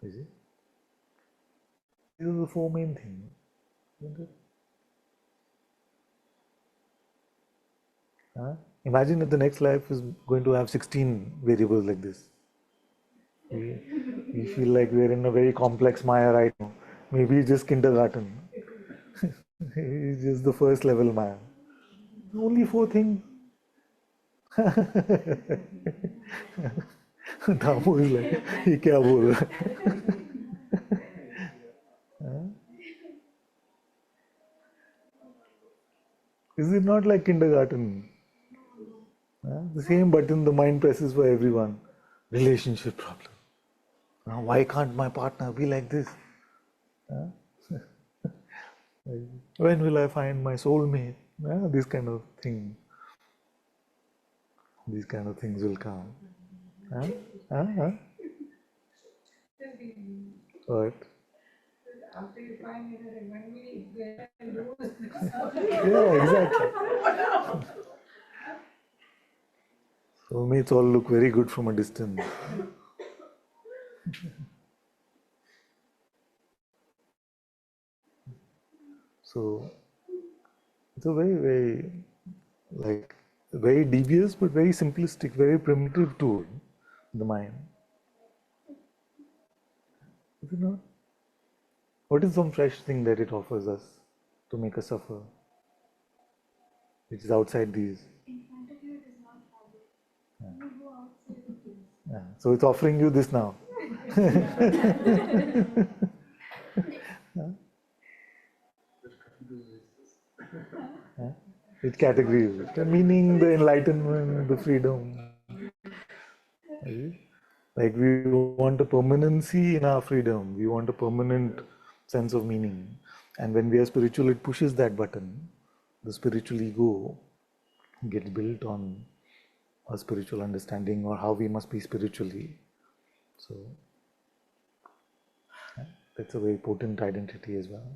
You see? These are the 4 main things, isn't it? Imagine if the next life is going to have 16 variables like this. We feel like we're in a very complex Maya right now. Maybe it's just kindergarten. It's just the first level Maya. Only 4 things. Thamu is like, ये क्या बोल रहा है? Is it not like kindergarten? The same button the mind presses for everyone. Relationship problem. Why can't my partner be like this? When will I find my soulmate? This kind of thing. These kind of things will come. What? After you find it, remind me where I do. Yeah, exactly. Soulmates all look very good from a distance. So it's a very, very, like, very devious but very simplistic, very primitive tool, the mind. Is it not? What is some fresh thing that it offers us to make us suffer, which is outside these? In front of you, it is not habit. You go outside it is. So it's offering you this now. Which category is it? The meaning, the enlightenment, the freedom. Like we want a permanency in our freedom. We want a permanent sense of meaning. And when we are spiritual, it pushes that button. The spiritual ego gets built on a spiritual understanding or how we must be spiritually. So that's a very potent identity as well.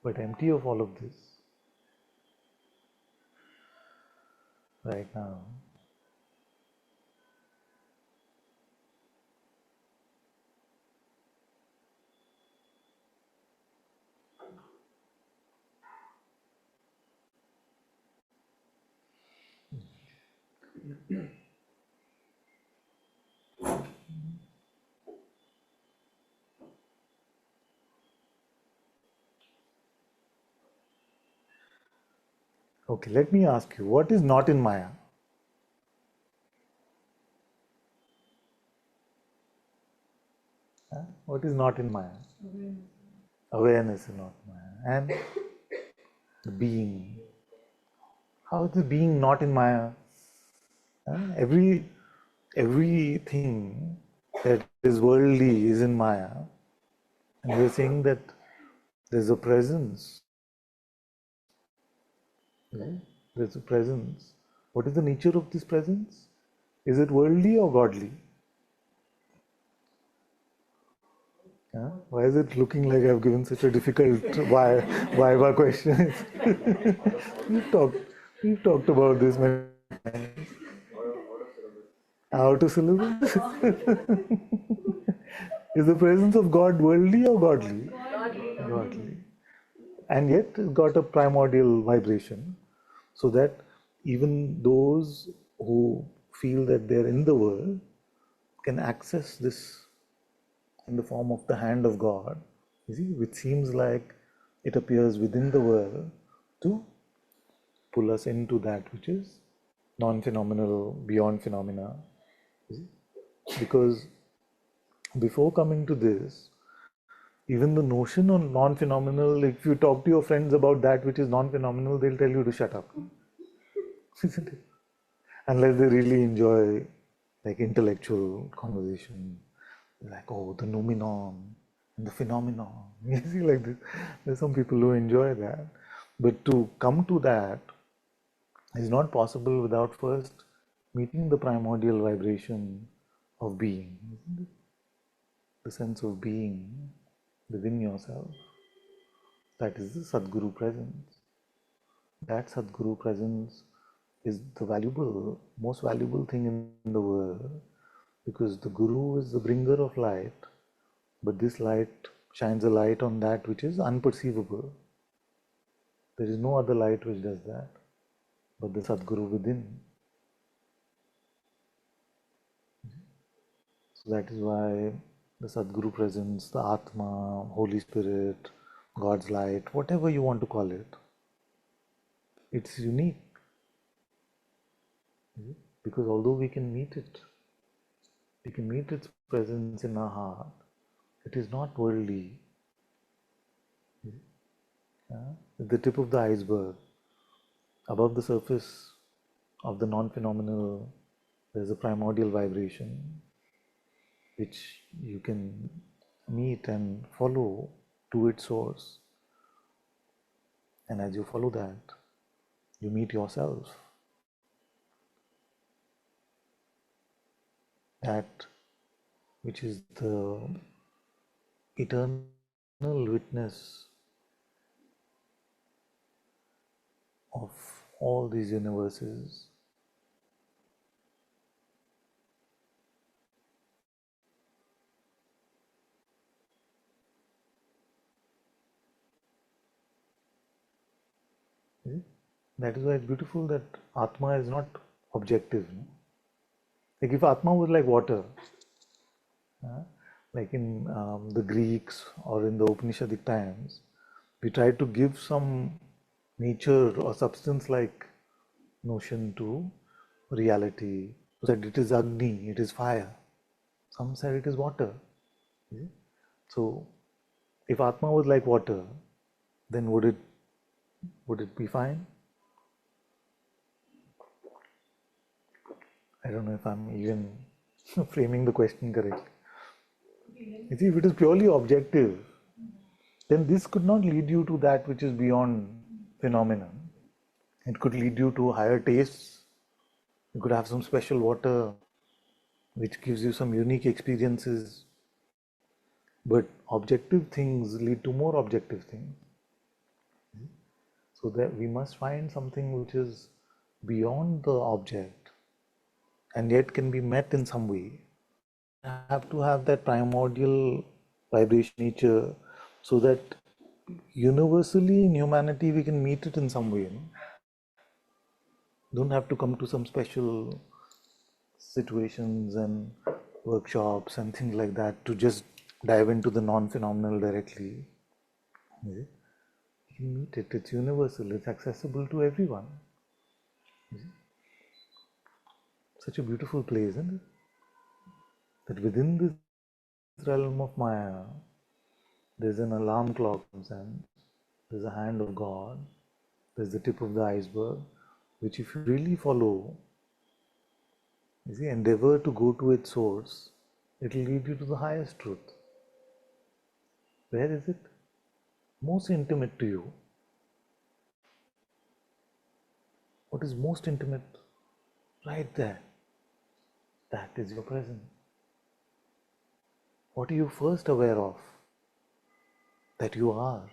But empty of all of this right now. Okay, let me ask you, what is not in Maya? What is not in Maya? Awareness is not Maya. And the being. How is the being not in Maya? Everything that is worldly is in Maya. And we're saying that there's a presence. There's a presence. What is the nature of this presence? Is it worldly or godly? Why is it looking like I've given such a difficult why question? We've talked about this many times. Out of syllabus? Is the presence of God worldly or godly? Godly. And yet it's got a primordial vibration, so that even those who feel that they're in the world can access this in the form of the hand of God, you see, which seems like it appears within the world to pull us into that which is non-phenomenal, beyond phenomena. Because before coming to this, even the notion of non-phenomenal, if you talk to your friends about that which is non-phenomenal, they'll tell you to shut up. Isn't it? Unless they really enjoy like intellectual conversation, like, oh, the noumenon and the phenomenon. You see, like this. There's some people who enjoy that. But to come to that is not possible without first meeting the primordial vibration of being, isn't it? The sense of being within yourself. That is the Sadguru presence. That Sadguru presence is the most valuable thing in the world, because the Guru is the bringer of light, but this light shines a light on that which is unperceivable. There is no other light which does that, but the Sadguru within. So that is why the Sadguru presence, the Atma, Holy Spirit, God's light, whatever you want to call it, it's unique. Because although we can meet its presence in our heart, it is not worldly. At the tip of the iceberg, above the surface of the non-phenomenal, there's a primordial vibration which you can meet and follow to its source. And as you follow that, you meet yourself. That which is the eternal witness of all these universes. That is why it's beautiful that Atma is not objective. No? Like if Atma was like water, like in the Greeks or in the Upanishadic times, we tried to give some nature or substance like notion to reality. That it is Agni, it is fire. Some said it is water. So if Atma was like water, then would it be fine? I don't know if I'm even framing the question correctly. You see, if it is purely objective, then this could not lead you to that which is beyond phenomenon. It could lead you to higher tastes. You could have some special water which gives you some unique experiences. But objective things lead to more objective things. So that we must find something which is beyond the object and yet can be met in some way. Have to have that primordial vibration nature so that universally in humanity we can meet it in some way. No? Don't have to come to some special situations and workshops and things like that to just dive into the non-phenomenal directly. You can meet it, it's universal, it's accessible to everyone. Such a beautiful place, isn't it? That within this realm of Maya, there's an alarm clock, there's a hand of God, there's the tip of the iceberg, which if you really follow, you see, endeavor to go to its source, it will lead you to the highest truth. Where is it? Most intimate to you. What is most intimate? Right there. That is your presence. What are you first aware of? That you are.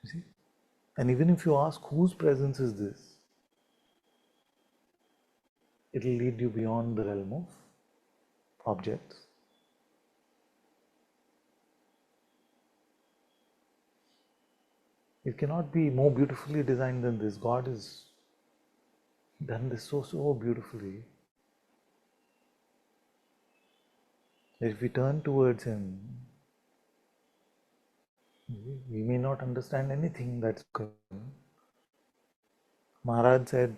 You see? And even if you ask whose presence is this, it will lead you beyond the realm of objects. It cannot be more beautifully designed than this. God has done this so beautifully. If we turn towards Him, We may not understand anything that's going on. Maharaj said,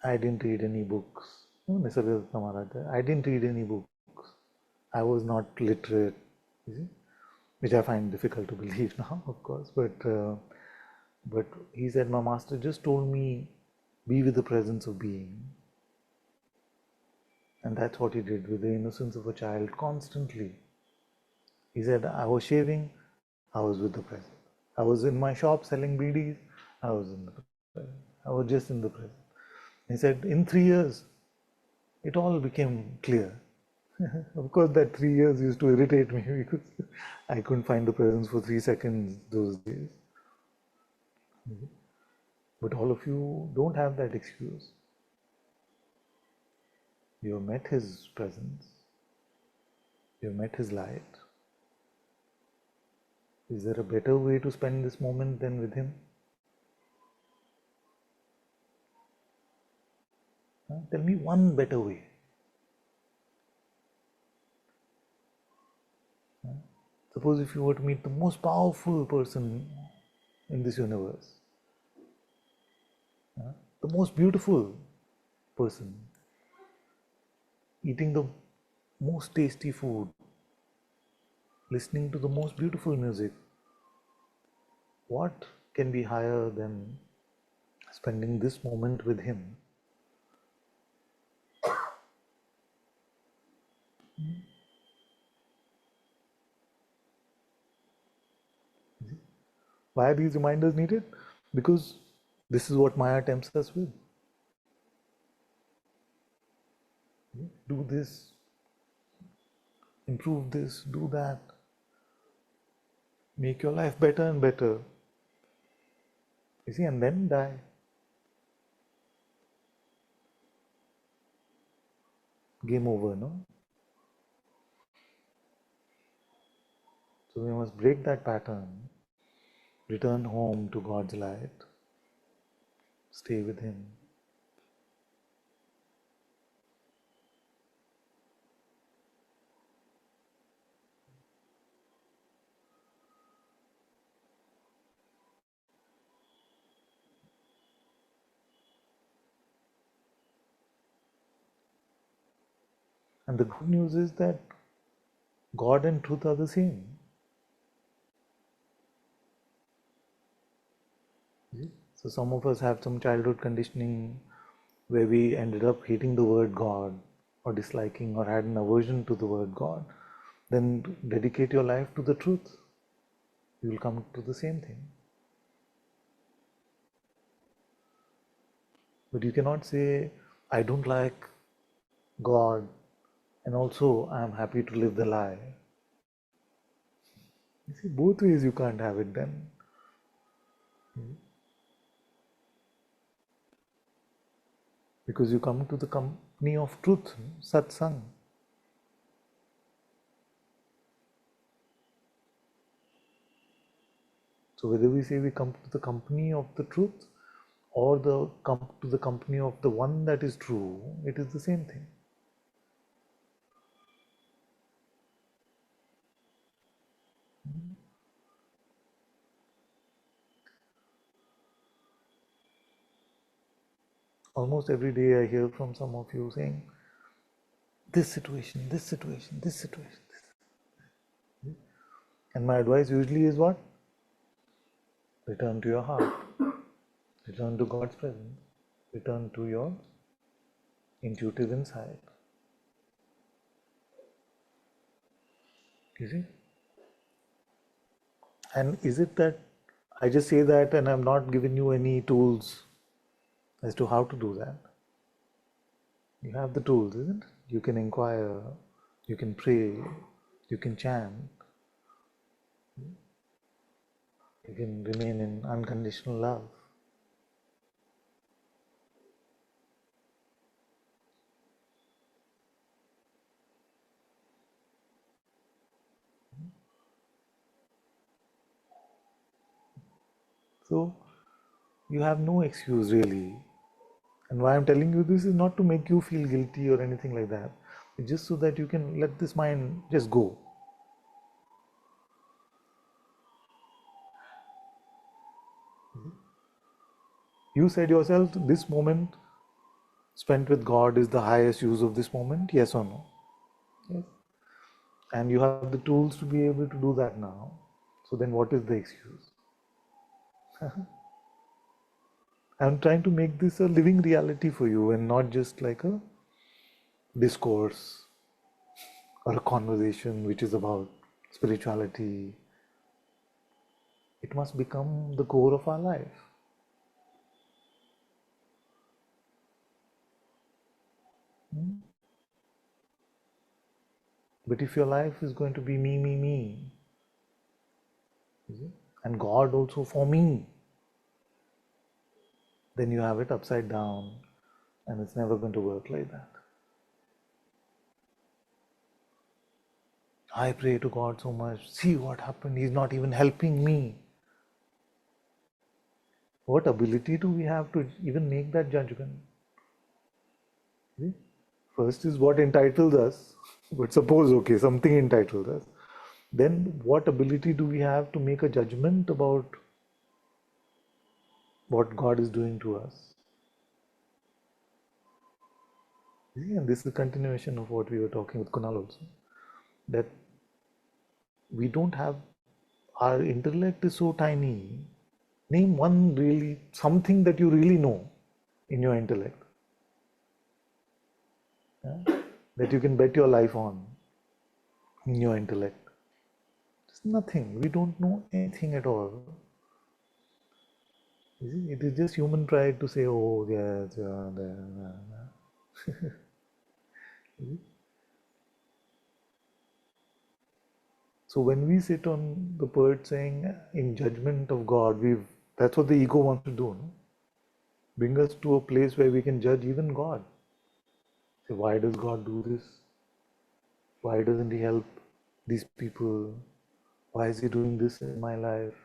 I didn't read any books. No, Nisargadatta Maharaj said, I didn't read any books. I was not literate, you see? Which I find difficult to believe now, of course. But he said, my master just told me, be with the presence of being. And that's what he did with the innocence of a child constantly. He said, I was shaving, I was with the present. I was in my shop selling BDs, I was in the present. I was just in the present. He said, in 3 years, it all became clear. Of course, that 3 years used to irritate me because I couldn't find the presence for 3 seconds those days. But all of you don't have that excuse. You have met his presence. You have met his light. Is there a better way to spend this moment than with him? Tell me one better way. Suppose if you were to meet the most powerful person in this universe, the most beautiful person, eating the most tasty food, listening to the most beautiful music, what can be higher than spending this moment with him? Why are these reminders needed? Because this is what Maya tempts us with. Do this, improve this, do that, make your life better and better. You see, and then die. Game over, no? So we must break that pattern, return home to God's light, stay with Him. And the good news is that God and truth are the same. So some of us have some childhood conditioning where we ended up hating the word God or disliking or had an aversion to the word God. Then dedicate your life to the truth. You will come to the same thing. But you cannot say, I don't like God and also I am happy to live the lie. You see, both ways you can't have it then. Because you come to the company of truth, Satsang. So whether we say we come to the company of the truth or come to the company of the one that is true, it is the same thing. Almost every day I hear from some of you saying, this situation, this situation, this situation. And my advice usually is what? Return to your heart. Return to God's presence. Return to your intuitive insight. You see? And is it that I just say that and I'm not giving you any tools as to how to do that? You have the tools, isn't it? You can inquire, you can pray, you can chant, you can remain in unconditional love. So you have no excuse really. And why I'm telling you this is not to make you feel guilty or anything like that. It's just so that you can let this mind just go. You said yourself, this moment spent with God is the highest use of this moment, yes or no? Yes. And you have the tools to be able to do that now. So then what is the excuse? I'm trying to make this a living reality for you and not just like a discourse or a conversation which is about spirituality. It must become the core of our life. But if your life is going to be me, is it? And God also for me, then you have it upside down and it's never going to work like that. I pray to God so much. See what happened. He's not even helping me. What ability do we have to even make that judgment? See? First is what entitles us. But suppose, okay, something entitles us. Then what ability do we have to make a judgment about what God is doing to us? See? And this is a continuation of what we were talking with Kunal also. That we don't have, our intellect is so tiny. Name one really, something that you really know in your intellect. Yeah? That you can bet your life on in your intellect. It's nothing. We don't know anything at all. You see, it is just human pride to say, oh, yes, yeah, yeah. So when we sit on the part saying, in judgment of God, that's what the ego wants to do. No? Bring us to a place where we can judge even God. Say, why does God do this? Why doesn't He help these people? Why is He doing this in my life?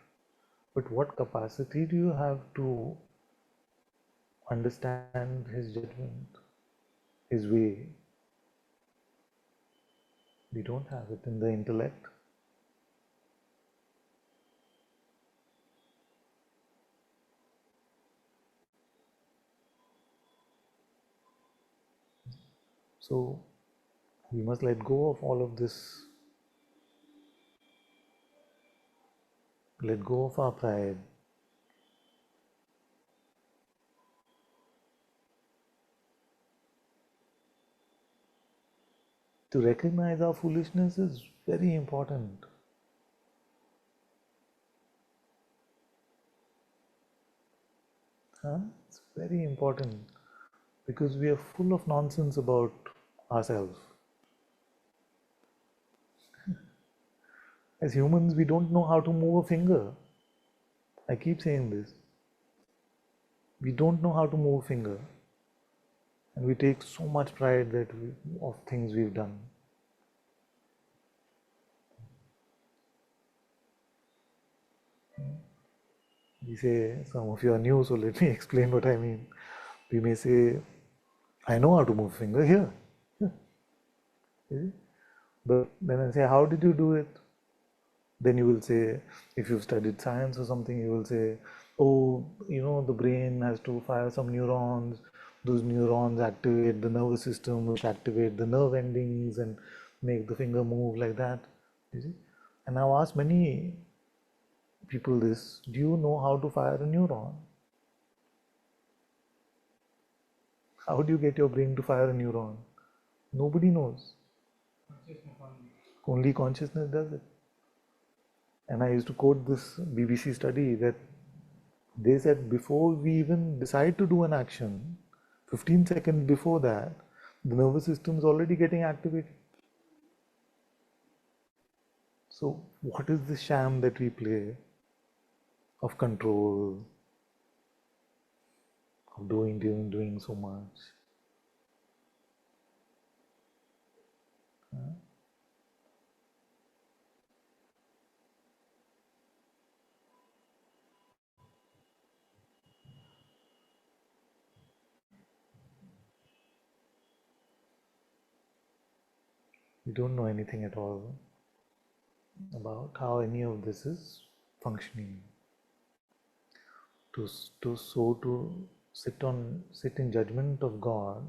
But what capacity do you have to understand His judgment, His way? We don't have it in the intellect. So we must let go of all of this, let go of our pride. To recognize our foolishness is very important. Huh? It's very important because we are full of nonsense about ourselves. As humans, we don't know how to move a finger. I keep saying this. We don't know how to move a finger. And we take so much pride of things we've done. We say, some of you are new, so let me explain what I mean. We may say, I know how to move a finger here. But then I say, how did you do it? Then you will say, if you've studied science or something, you will say, oh, the brain has to fire some neurons. Those neurons activate the nervous system, which activate the nerve endings and make the finger move like that. You see? And I've asked many people this, do you know how to fire a neuron? How do you get your brain to fire a neuron? Nobody knows. Only consciousness does it. And I used to quote this BBC study that they said before we even decide to do an action, 15 seconds before that, the nervous system is already getting activated. So what is the sham that we play of control, of doing so much? We don't know anything at all about how any of this is functioning. to sit in judgment of God.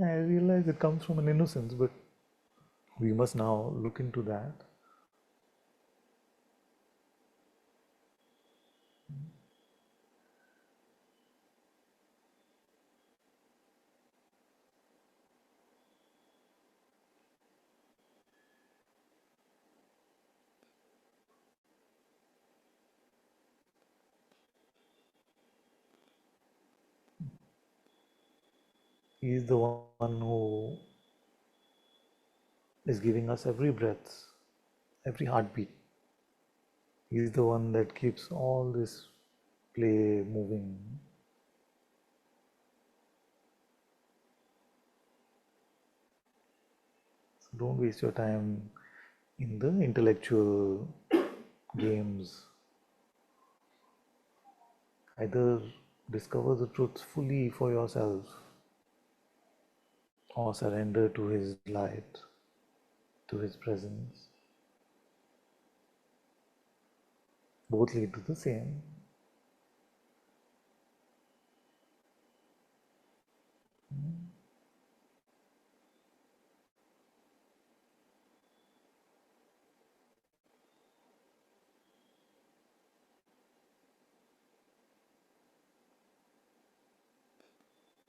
I realize it comes from an innocence, but we must now look into that. He is the one who is giving us every breath, every heartbeat. He is the one that keeps all this play moving. So don't waste your time in the intellectual games. Either discover the truth fully for yourself or surrender to His light, to His presence. Both lead to the same.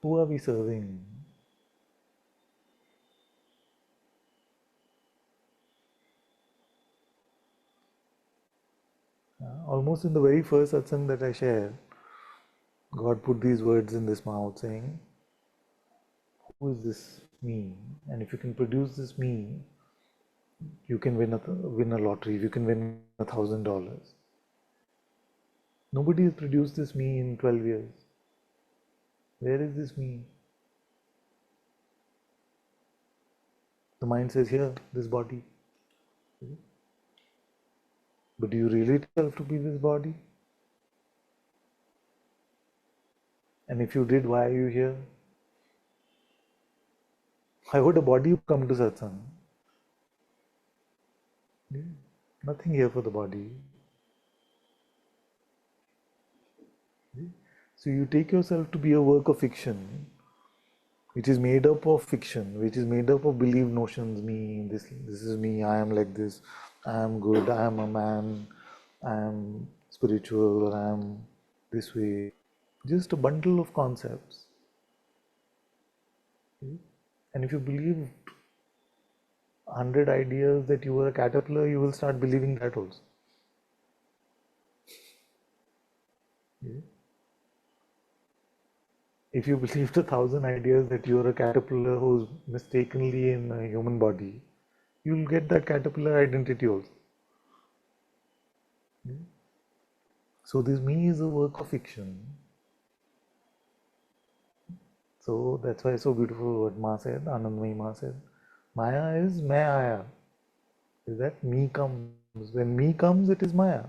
Who are we serving? Almost in the very first satsang that I shared, God put these words in this mouth saying, who is this me? And if you can produce this me, you can win a lottery, you can win $1,000. Nobody has produced this me in 12 years. Where is this me? The mind says, here, this body. But do you really tell yourself to be this body? And if you did, why are you here? Why would a body come to satsang? Nothing here for the body. So you take yourself to be a work of fiction, which is made up of fiction, which is made up of believed notions. Me, this is me. I am like this. I am good. I am a man. I am spiritual, or I am this way. Just a bundle of concepts. And if you believe 100 ideas that you were a caterpillar, you will start believing that also. If you believed 1,000 ideas that you are a caterpillar who's mistakenly in a human body, you'll get that caterpillar identity also. So this me is a work of fiction. So that's why it's so beautiful what Ma said, Anandamayi Ma said. Maya is main aaya. Is that me comes. When me comes, it is Maya.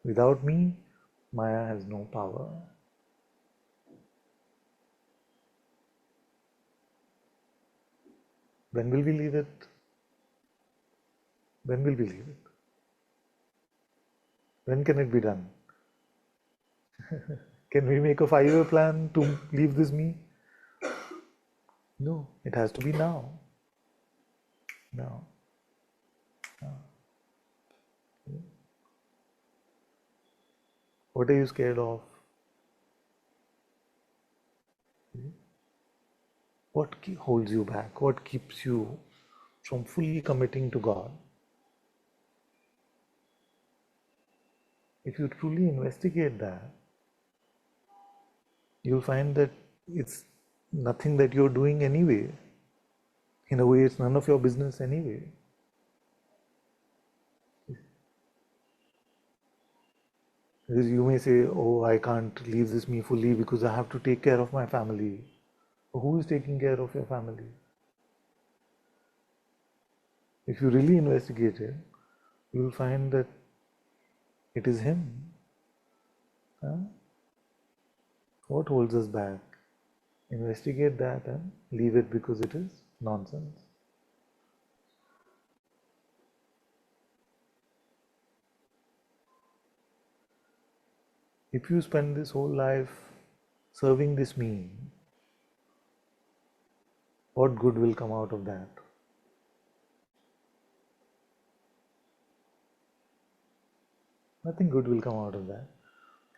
Without me, Maya has no power. When will we leave it? When will we leave it? When can it be done? Can we make a 5-year plan to leave this me? No, it has to be now. Now. What are you scared of? What holds you back? What keeps you from fully committing to God? If you truly investigate that, you'll find that it's nothing that you're doing anyway. In a way, it's none of your business anyway. Because you may say, oh, I can't leave this me fully because I have to take care of my family. Who is taking care of your family? If you really investigate it, you will find that it is Him. Huh? What holds us back? Investigate that and leave it because it is nonsense. if you spend this whole life serving this me, what good will come out of that? Nothing good will come out of that.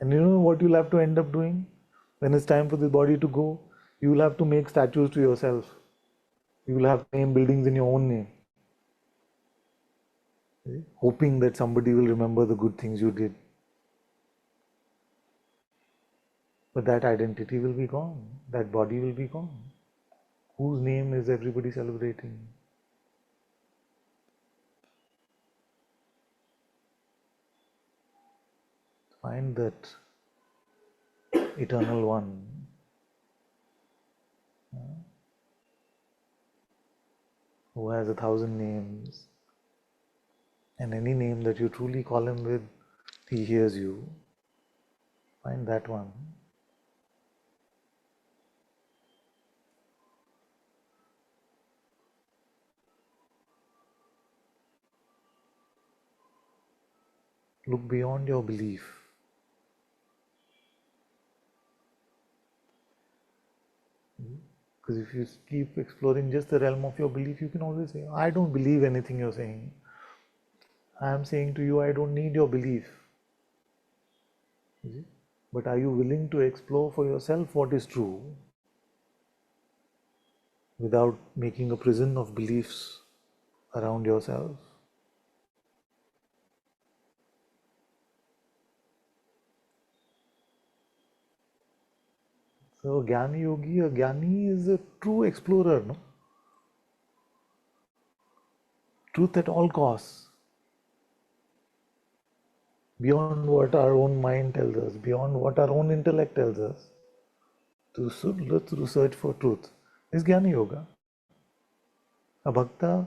And you know what you'll have to end up doing? When it's time for this body to go, you will have to make statues to yourself. You will have to name buildings in your own name, hoping that somebody will remember the good things you did. But that identity will be gone. That body will be gone. Whose name is everybody celebrating? Find that eternal one, who has 1,000 names, and any name that you truly call him with, he hears you. Find that one. Look beyond your belief. Because if you keep exploring just the realm of your belief, you can always say, I don't believe anything you're saying. I am saying to you, I don't need your belief. But are you willing to explore for yourself what is true without making a prison of beliefs around yourself? So a Jnani is a true explorer, no? Truth at all costs. Beyond what our own mind tells us, beyond what our own intellect tells us, to search for truth is Jnana Yoga. A Bhakta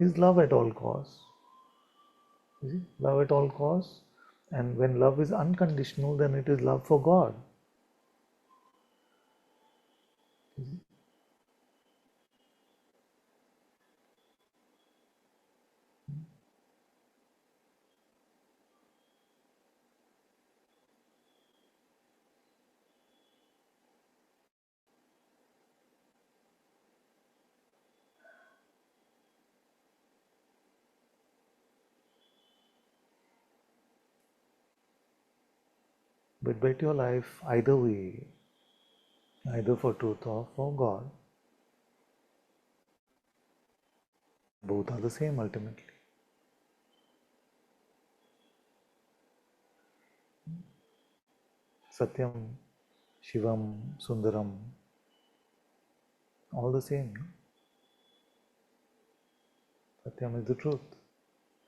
is love at all costs. You see? Love at all costs. And when love is unconditional, then it is love for God. But bet your life either way, either for truth or for God, both are the same ultimately. Satyam, Shivam, Sundaram, all the same. Satyam is the truth.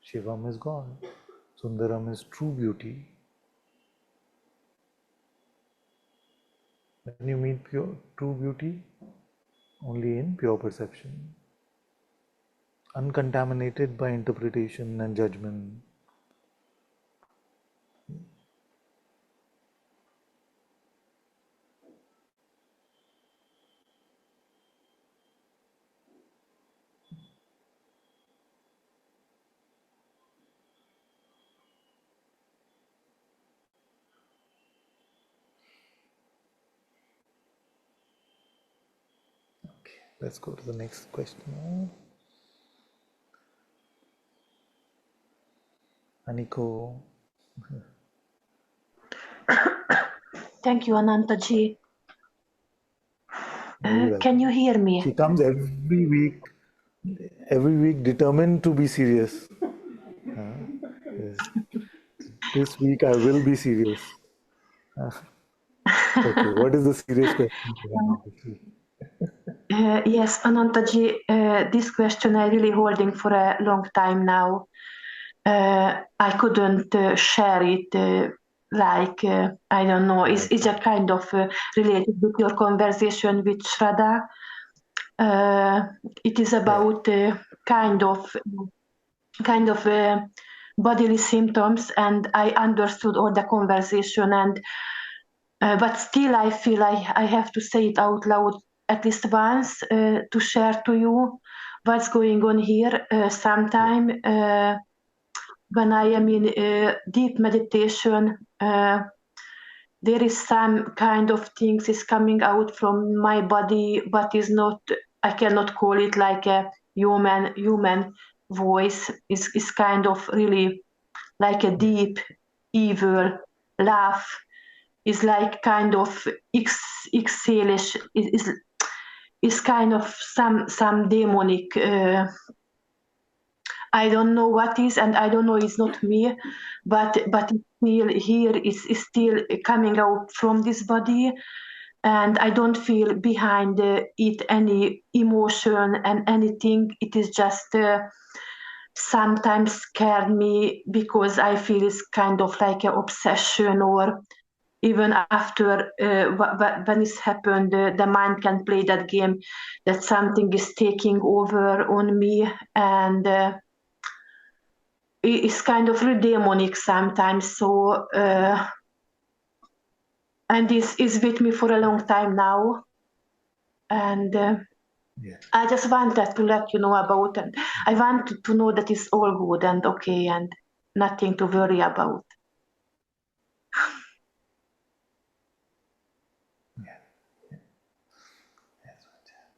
Shivam is God. Sundaram is true beauty. When you meet true beauty, only in pure perception, uncontaminated by interpretation and judgment. Okay, let's go to the next question. Aniko. Thank you, Ananta-ji. Can you hear me? She comes every week determined to be serious. Yes. This week I will be serious. Okay, what is the serious question? Yes, Ananta-ji, this question I'm really holding for a long time now. I couldn't share it I don't know, is a kind of related with your conversation with Shraddha. It is about kind of bodily symptoms, and I understood all the conversation, and but still I feel I have to say it out loud at least once to share to you what's going on here. Sometime when I am in deep meditation, there is some kind of things is coming out from my body, but is not. I cannot call it like a human voice. Is kind of really like a deep evil laugh. Is like kind of exhalish. Is kind of some demonic. I don't know what is, and I don't know. It's not me, but it's still here. Is still coming out from this body, and I don't feel behind it any emotion and anything. It is just sometimes scared me because I feel it's kind of like an obsession, or even after when it's happened, the mind can play that game that something is taking over on me, and it's kind of really demonic sometimes. So and this is with me for a long time now, and I just wanted to let you know about it. I want to know that it's all good and okay and nothing to worry about.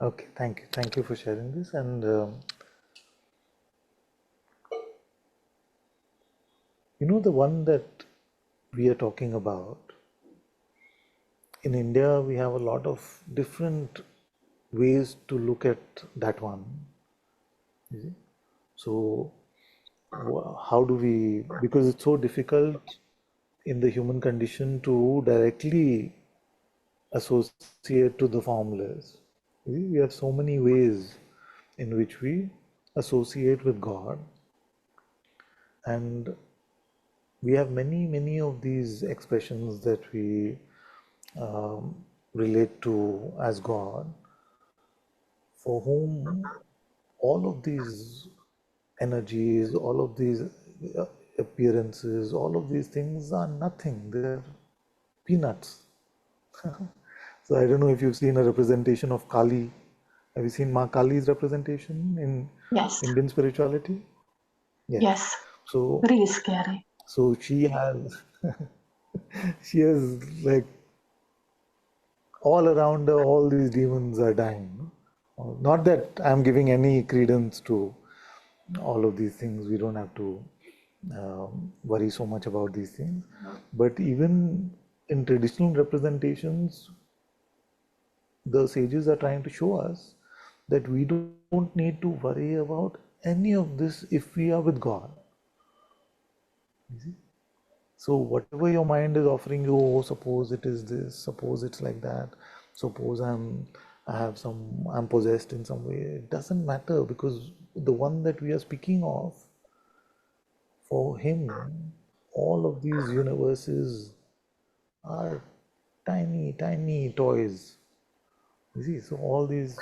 Okay, thank you. Thank you for sharing this. And the one that we are talking about, in India, we have a lot of different ways to look at that one. You see? So, how do we, because it's so difficult in the human condition to directly associate to the formless. We have so many ways in which we associate with God, and we have many of these expressions that we relate to as God, for whom all of these energies, all of these appearances, all of these things are nothing. They're peanuts. So I don't know if you've seen a representation of Kali. Have you seen Ma Kali's representation in Yes. Indian spirituality? Yes. So Really scary. so she has she has like all around her, all these demons are dying. Not that I'm giving any credence to all of these things. We don't have to worry so much about these things. But even in traditional representations, the sages are trying to show us that we don't need to worry about any of this if we are with God. You see? So whatever your mind is offering you, oh, suppose it is this, suppose it's like that, suppose I'm possessed in some way, it doesn't matter, because the one that we are speaking of, for him, all of these universes are tiny toys. You see, so all these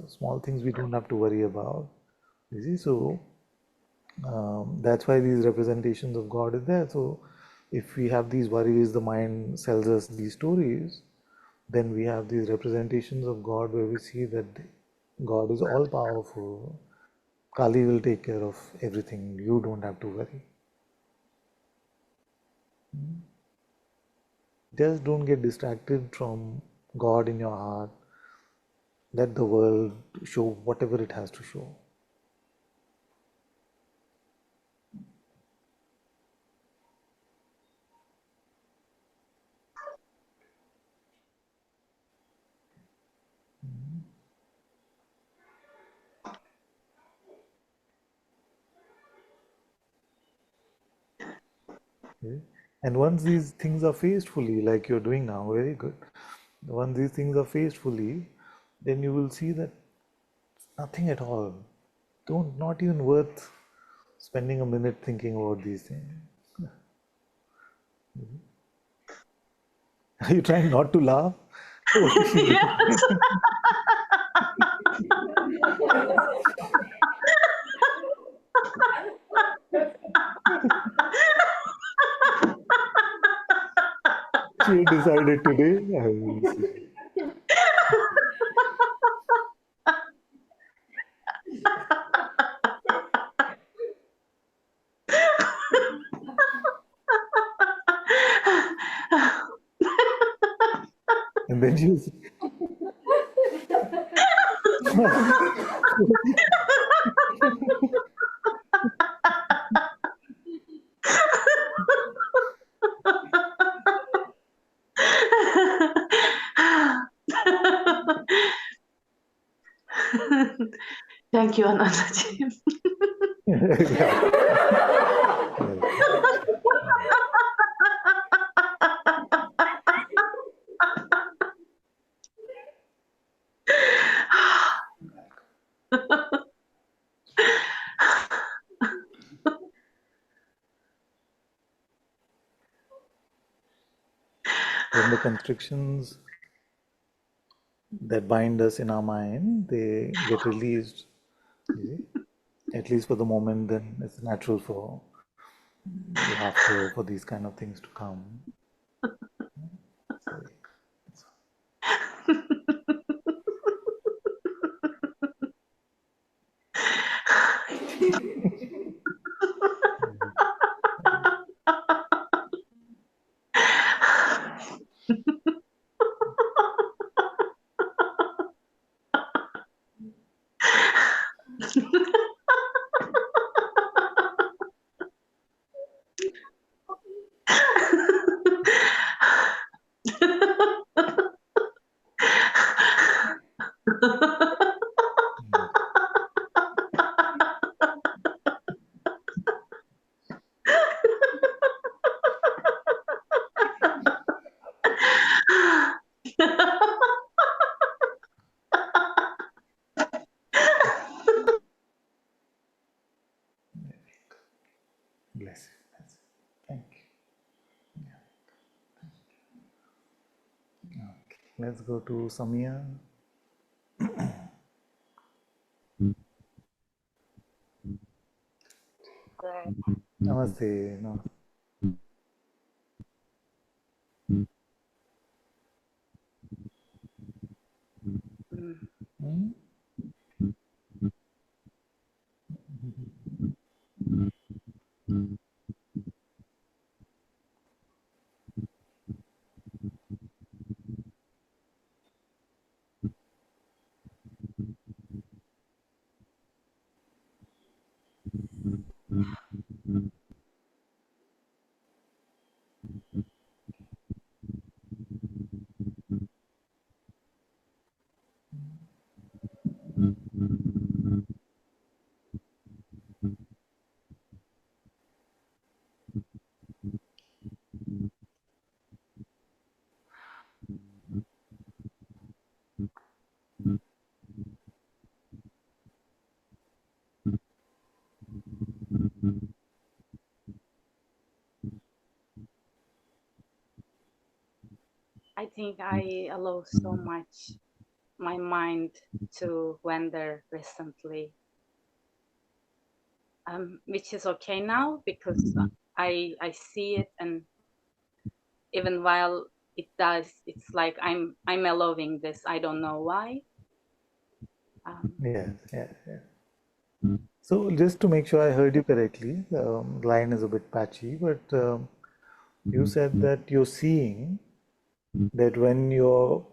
small things we don't have to worry about. You see, so that's why these representations of God is there. So if we have these worries, the mind sells us these stories, then we have these representations of God where we see that God is all powerful. Kali will take care of everything. You don't have to worry. Just don't get distracted from God in your heart. Let the world show whatever it has to show. Okay? And once these things are faced fully, like you're doing now, very good. Once these things are faced fully, then you will see that nothing at all. Not even worth spending a minute thinking about these things. Are you trying not to laugh? What is she doing? Yes. She decided today. I will see. And then you Thank you, Ananta-ji. yeah. When the constrictions that bind us in our mind, they get released, you see, at least for the moment, then it's natural for laughter, for these kind of things to come. So, bless you. Bless you. Thank you. Yeah. Okay. Let's go to Samia. Namaste. No. Hmm? I think I allow so much my mind to wander recently, which is okay now because I see it, and even while it does, it's like I'm allowing this. I don't know why. Yes, yes, yes. So just to make sure I heard you correctly, the line is a bit patchy, but you said that you're seeing that when you're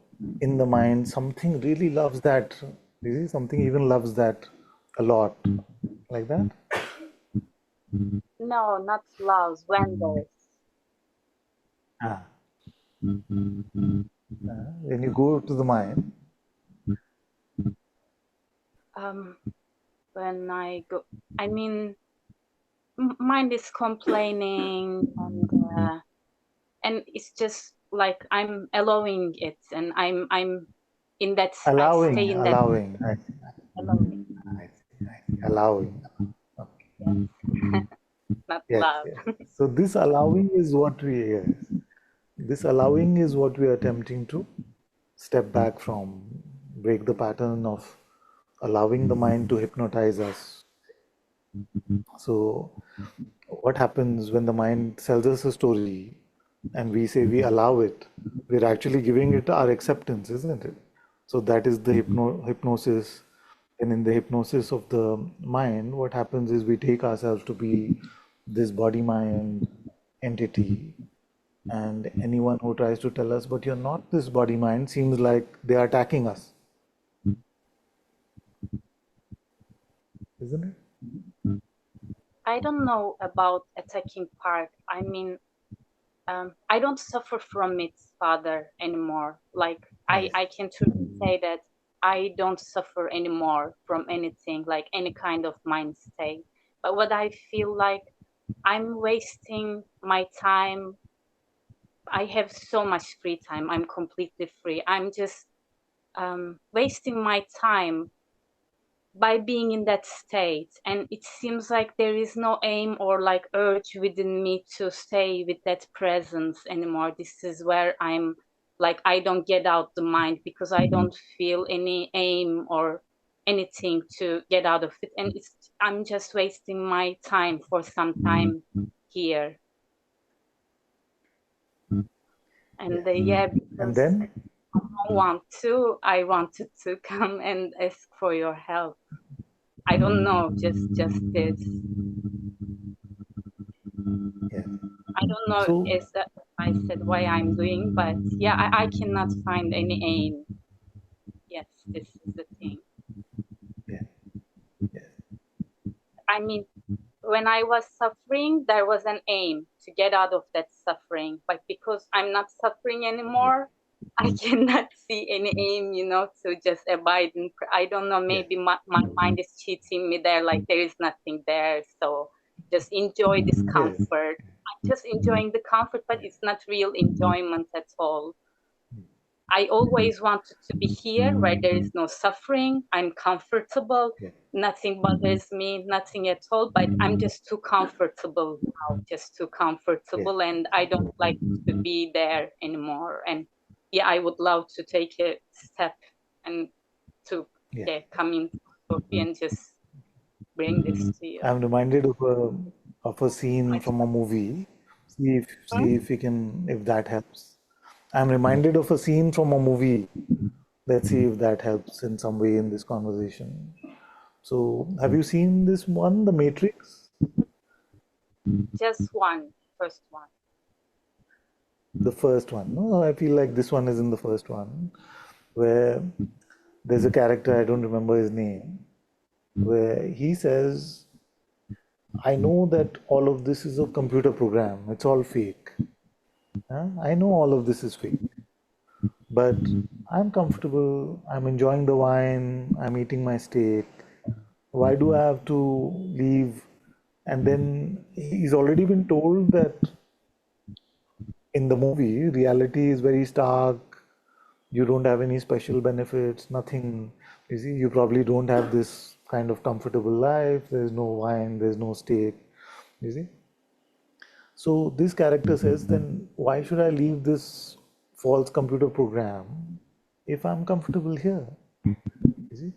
in the mind, something really loves that. You see, something even loves that a lot, like that. No, not loves, wanders. Ah. When you go to the mind, When I go, I mean, mind is complaining, and it's just like I'm allowing it, and I'm in that. I stay in that. allowing, Allowing. I see, allowing. Okay. Yes. Not Yes, love. yes. So this allowing is what yes. This allowing is what we are attempting to step back from, break the pattern of allowing the mind to hypnotize us. So, what happens when the mind tells us a story and we say we allow it? We're actually giving it our acceptance, isn't it? So, that is the hypnosis. And in the hypnosis of the mind, what happens is we take ourselves to be this body mind entity, And anyone who tries to tell us, but you're not this body mind, seems like they are attacking us. Isn't it? I don't know about attacking part. I mean, I don't suffer from it, Father, anymore. Like Yes. I can truly say that I don't suffer anymore from anything, like any kind of mind state. But what I feel like I'm wasting my time. I have so much free time. I'm completely free. I'm just wasting my time by being in that state, and it seems like there is no aim or like urge within me to stay with that presence anymore. This is where I'm like, I don't get out the mind because I don't feel any aim or anything to get out of it, and I'm just wasting my time for some time here. And yeah, And because then, I wanted to come and ask for your help. I don't know, just this. yes. I don't know So, is that I said why I'm doing, but yeah, I cannot find any aim. Yes, this is the thing. yeah, yes, I mean, when I was suffering, there was an aim to get out of that suffering. But because I'm not suffering yes, anymore, I cannot see any aim, to just abide in. I don't know, yes, maybe my mind is cheating me there, like there is nothing there. So just enjoy this yes, comfort. I'm just enjoying the comfort, but it's not real enjoyment at all. I always wanted to be here where there is no suffering. I'm comfortable. yes, Nothing bothers me, nothing at all. But I'm just too comfortable now, just too yes, comfortable. And I don't like to be there anymore. And yeah, I would love to take a step and to yes. come in and just bring this to you. I'm reminded of a scene from a movie. See if we can, if that helps. I'm reminded of a scene from a movie. Let's see if that helps in some way in this conversation. So, have you seen this one, The Matrix? Just first one. The first one. No, I feel like this one is in the first one, where there's a character, I don't remember his name, where he says, I know that all of this is a computer program, it's all fake. I know all of this is fake, but I'm comfortable, I'm enjoying the wine, I'm eating my steak. Why do I have to leave? And then he's already been told that in the movie, reality is very stark. You don't have any special benefits, nothing. You see, you probably don't have this kind of comfortable life. There's no wine, there's no steak. You see? So this character says, then why should I leave this false computer program if I'm comfortable here? You see?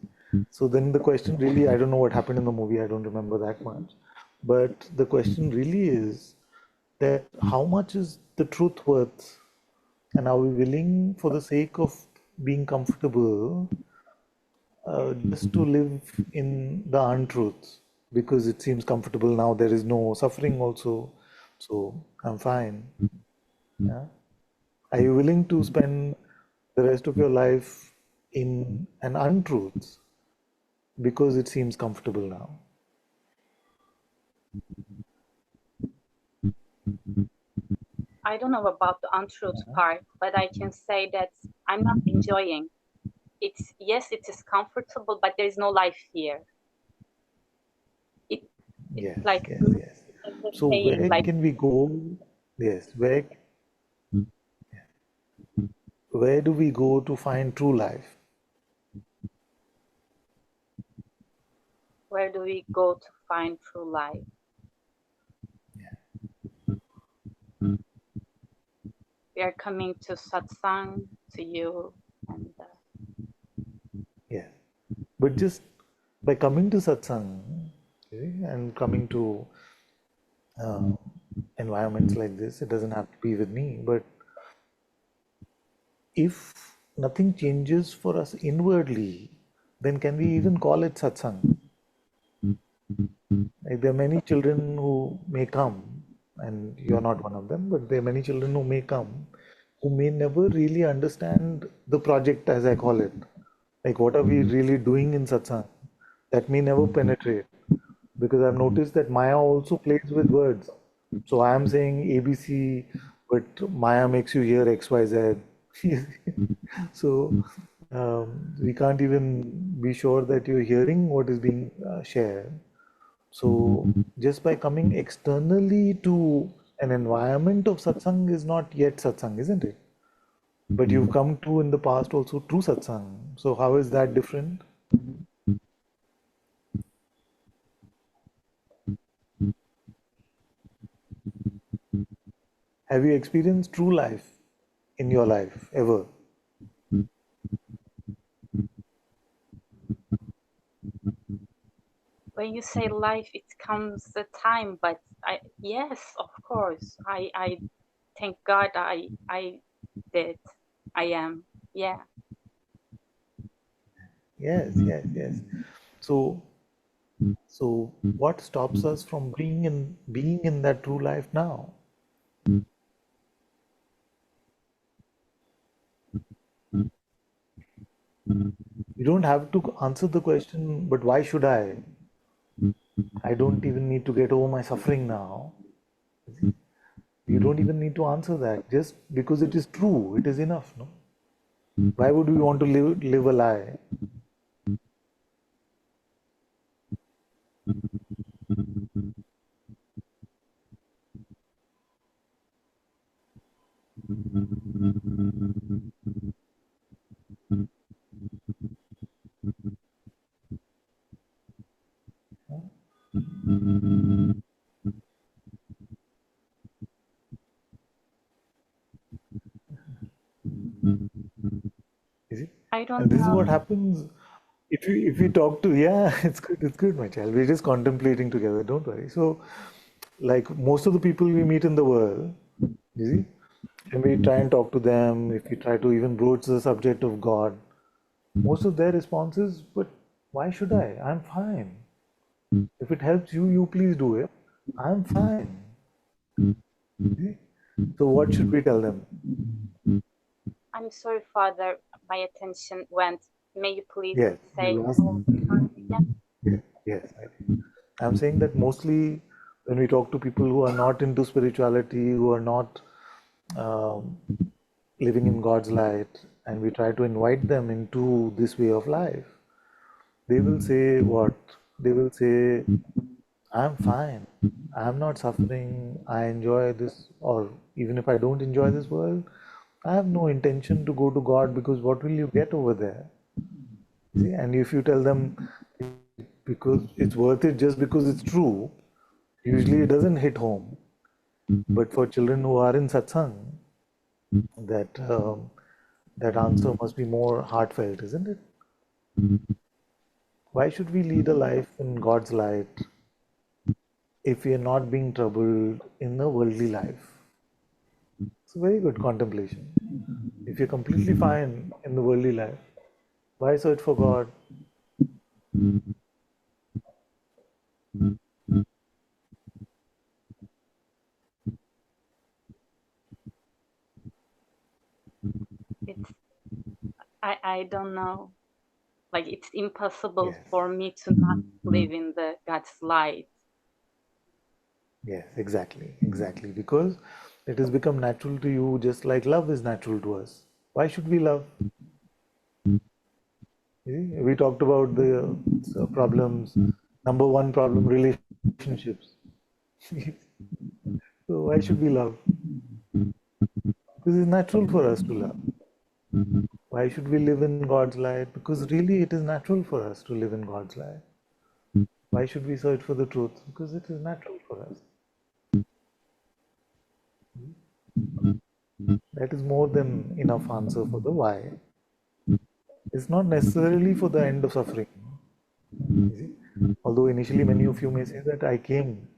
So then the question really, I don't know what happened in the movie, I don't remember that much. But the question really is that how much is the truth worth? And are we willing, for the sake of being comfortable, just to live in the untruth? Because it seems comfortable now, there is no suffering also, so I'm fine. Yeah? Are you willing to spend the rest of your life in an untruth because it seems comfortable now? I don't know about the untruth part, but I can say that I'm not enjoying. Yes, it is comfortable, but there is no life here. It's Yes, like yes, yes. So saying, where like, can we go? Yes, where do we go to find true life? where do we go to find true life? We are coming to Satsang, to you, and Yeah. But just by coming to satsang, okay, and coming to uh, environments like this, it doesn't have to be with me, but if nothing changes for us inwardly, then can we even call it satsang? Like there are many children who may come, and you're not one of them, but there are many children who may come who may never really understand the project, as I call it. Like, what are we really doing in satsang? That may never penetrate, because I've noticed that Maya also plays with words. So I am saying ABC, but Maya makes you hear XYZ. So we can't even be sure that you're hearing what is being shared. So just by coming externally to an environment of satsang is not yet satsang, isn't it? But you've come to in the past also true satsang. So how is that different? Have you experienced true life in your life ever? When you say life, it comes a time, but yes, of course, I thank God I did. I am. Yeah. Yes, yes, yes. So, so what stops us from being in that true life now? You don't have to answer the question, but why should I? I don't even need to get over my suffering now. You don't even need to answer that. Just because it is true, it is enough, no? Why would we want to live a lie? Is it? I don't And this is what know. happens if we talk to, yeah, it's good, my child. We're just contemplating together. Don't worry. So, like most of the people we meet in the world, you see, and we try and talk to them, if we try to even broach the subject of God, most of their response is, but why should I? I'm fine. If it helps you, you please do it. I'm fine. See? So what should we tell them? I'm sorry, Father. My attention went. May you please Yes, say you asked. all the time again? Yes, yes. I'm saying that mostly when we talk to people who are not into spirituality, who are not um, living in God's light, and we try to invite them into this way of life, they will say what? They will say, I'm fine. I'm not suffering. I enjoy this, or even if I don't enjoy this world, I have no intention to go to God, because what will you get over there? See, and if you tell them because it's worth it just because it's true, usually it doesn't hit home. But for children who are in satsang, that that answer must be more heartfelt, isn't it? Why should we lead a life in God's light if we are not being troubled in a worldly life? It's a very good contemplation. If you're completely fine in the worldly life, why search for God? It's I don't know. Like it's impossible Yes, for me to not live in the God's light. yes, exactly. Because it has become natural to you, just like love is natural to us. Why should we love? See, we talked about the problems. Number one problem, relationships. So why should we love? Because it's natural for us to love. Why should we live in God's light? Because really it is natural for us to live in God's light. Why should we search for the truth? Because it is natural for us. That is more than enough answer for the why. It's not necessarily for the end of suffering. You see? Although initially many of you may say that I came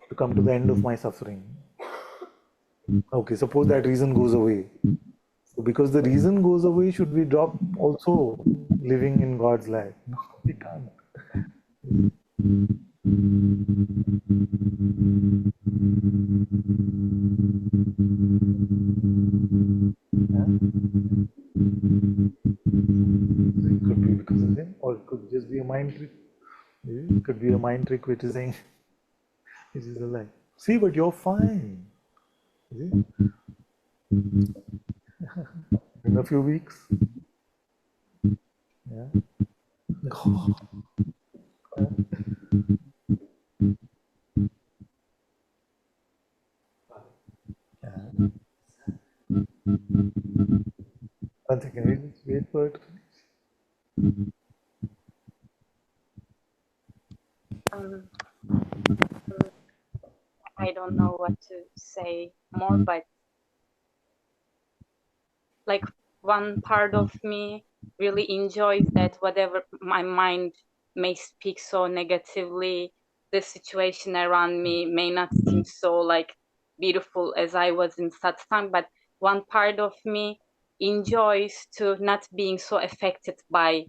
to come to the end of my suffering. Okay, suppose that reason goes away. So because the reason goes away, should we drop also living in God's light? No, we can't. It could be because of him, or it could just be a mind trick. It could be a mind trick which is saying, which is a lie. See, but you're fine. See? In a few weeks. Yeah. Yeah. One second, wait for it. I don't know what to say more, but like one part of me really enjoys that whatever my mind may speak so negatively, the situation around me may not seem so like beautiful as I was in satsang, but one part of me enjoys to not being so affected by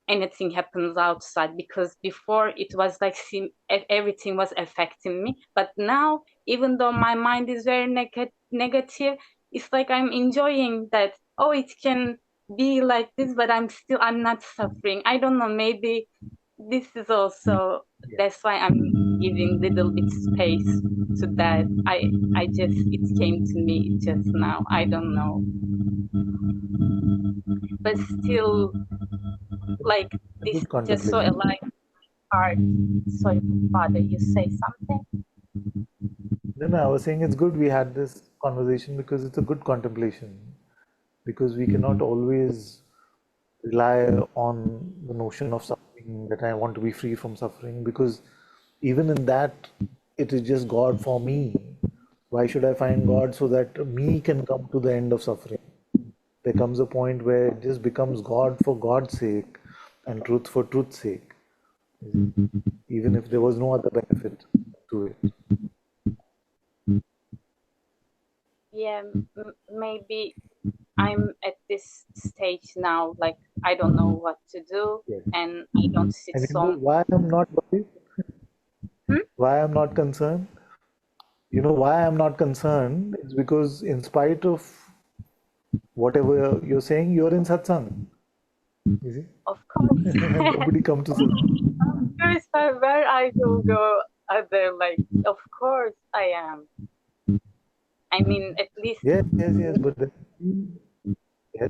anything happens outside, because before it was like everything was affecting me, but now even though my mind is very negative, it's like I'm enjoying that, oh, it can be like this, but I'm not suffering. I don't know, maybe this is also, that's why I'm giving little bit space to that. I just, it came to me just now, I don't know, but still, like, this Good is just so contemplation. alive part. Sorry, Father, you say something? No, I was saying it's good we had this conversation because it's a good contemplation. Because we cannot always rely on the notion of suffering, that I want to be free from suffering, because even in that, it is just God for me. Why should I find God so that me can come to the end of suffering? There comes a point where it just becomes God for God's sake and truth for truth's sake, even if there was no other benefit to it. Yeah, maybe I'm at this stage now, like I don't know what to do, Yes. and I don't sit And you know so. why I'm not worried? Why I'm not concerned? You know why I'm not concerned? It's because in spite of whatever you're saying, you're in satsang. You see? Of course, Nobody come to satsang. of course, where I will go, other like, of course I am. I mean, at least. Yes,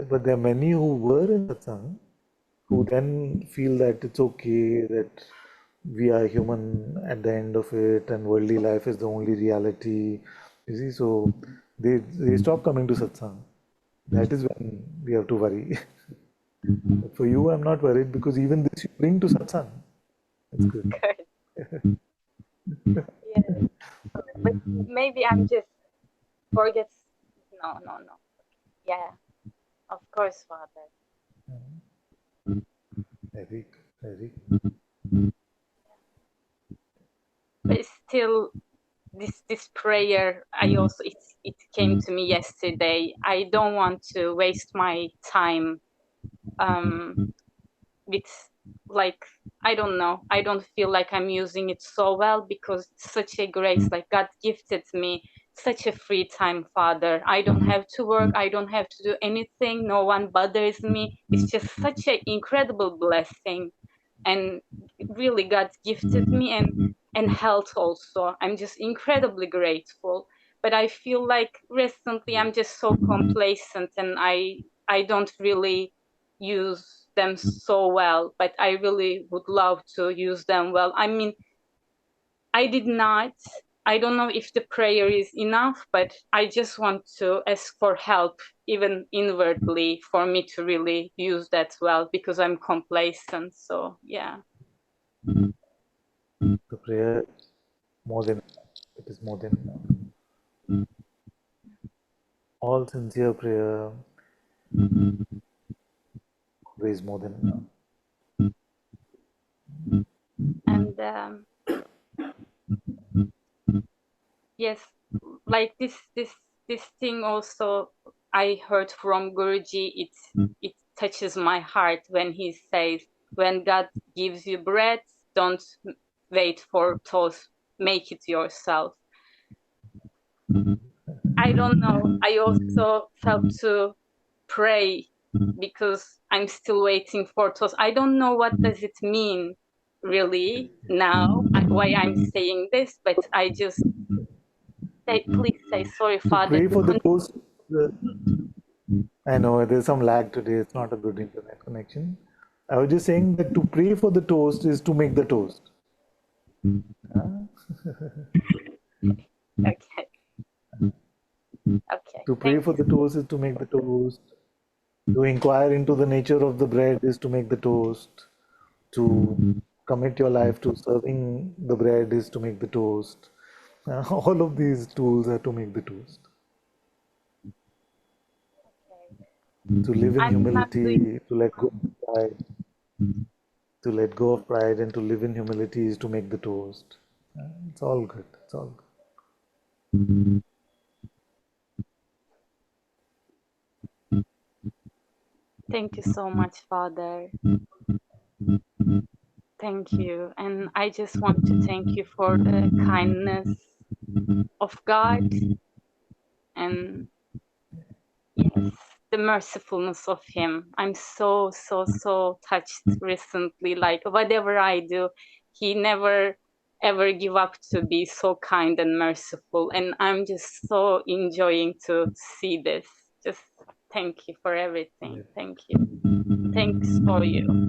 but there are many who were in satsang who then feel that it's okay, that we are human at the end of it and worldly life is the only reality. You see, so they stop coming to satsang. That is when we have to worry. But for you, I'm not worried because even this you bring to satsang. That's good. Good. Yeah, but maybe I'm just forget. No. Yeah, of course, Father. Very. But still, this prayer, I also, it came to me yesterday. I don't want to waste my time with, like, I don't know, I don't feel like I'm using it so well, because it's such a grace, like God gifted me such a free time, Father. I don't have to work, I don't have to do anything, no one bothers me. It's just such an incredible blessing, and really God gifted me, and health also. I'm just incredibly grateful. But I feel like recently I'm just so complacent, and I don't really use them so well, but I really would love to use them well. I mean, I don't know if the prayer is enough, but I just want to ask for help, even inwardly, for me to really use that well, because I'm complacent. So yeah. The prayer, more than it is more than enough. All sincere prayer, always more than enough. And yes, like this thing also I heard from Guruji. It touches my heart when he says, when God gives you breath, don't wait for toast, make it yourself. I don't know. I also felt to pray because I'm still waiting for toast. I don't know what does it mean really now, why I'm saying this, but I just say, please say sorry, To Father. pray for the toast, I know there's some lag today, it's not a good internet connection. I was just saying that to pray for the toast is to make the toast. Okay. Okay. To pray for the toast is to make the toast. To inquire into the nature of the bread is to make the toast. To commit your life to serving the bread is to make the toast. All of these tools are to make the toast. To live in I'm not doing. humility, to let go of pride. To let go of pride and to live in humility is to make the toast. It's all good. It's all good. Thank you so much, Father. Thank you. And I just want to thank you for the kindness of God and yes, the mercifulness of Him. I'm so, so, so touched recently. Like whatever I do, He never ever give up to be so kind and merciful. And I'm just so enjoying to see this. Just thank you for everything. Thank you. Thanks for you.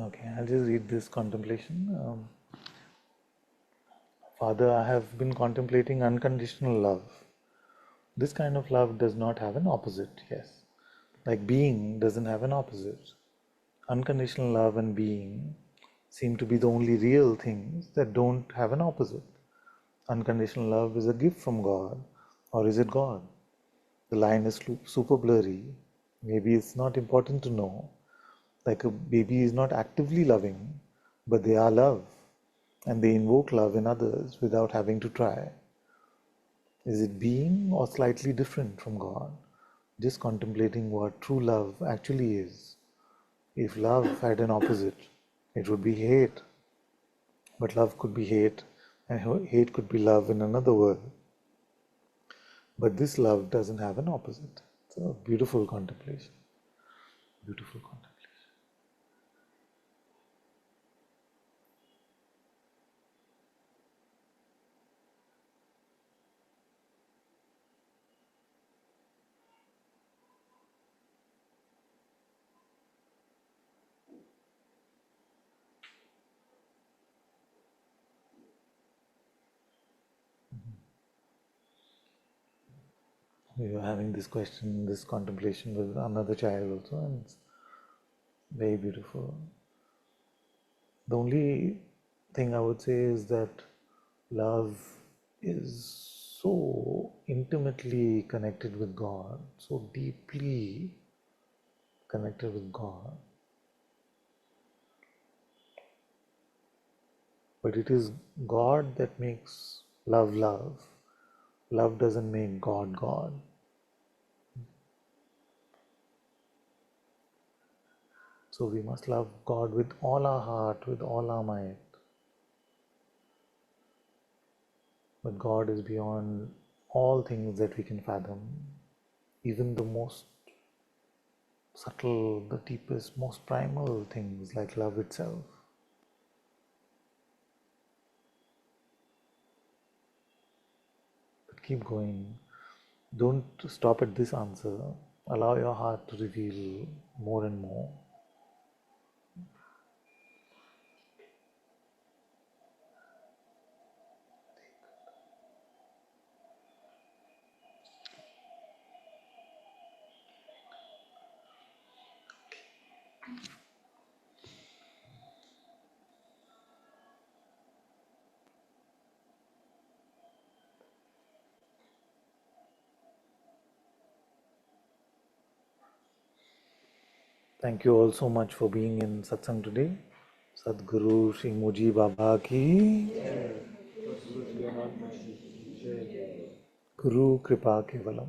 Okay, I'll just read this contemplation. Father, I have been contemplating unconditional love. This kind of love does not have an opposite, yes. Like being doesn't have an opposite. Unconditional love and being seem to be the only real things that don't have an opposite. Unconditional love is a gift from God, or is it God? The line is super blurry. Maybe it's not important to know. Like a baby is not actively loving, but they are love, and they invoke love in others without having to try. Is it being or slightly different from God? Just contemplating what true love actually is. If love had an opposite, it would be hate. But love could be hate, and hate could be love in another world. But this love doesn't have an opposite. It's a beautiful contemplation. Beautiful contemplation. We were having this question, this contemplation with another child also, and it's very beautiful. The only thing I would say is that love is so intimately connected with God, so deeply connected with God. But it is God that makes love love. Love doesn't make God God. So we must love God with all our heart, with all our might. But God is beyond all things that we can fathom. Even the most subtle, the deepest, most primal things like love itself. But keep going. Don't stop at this answer. Allow your heart to reveal more and more. Thank you all so much for being in Satsang today. Sadguru Sri Muji Baba ki Guru Kripa Kevalam.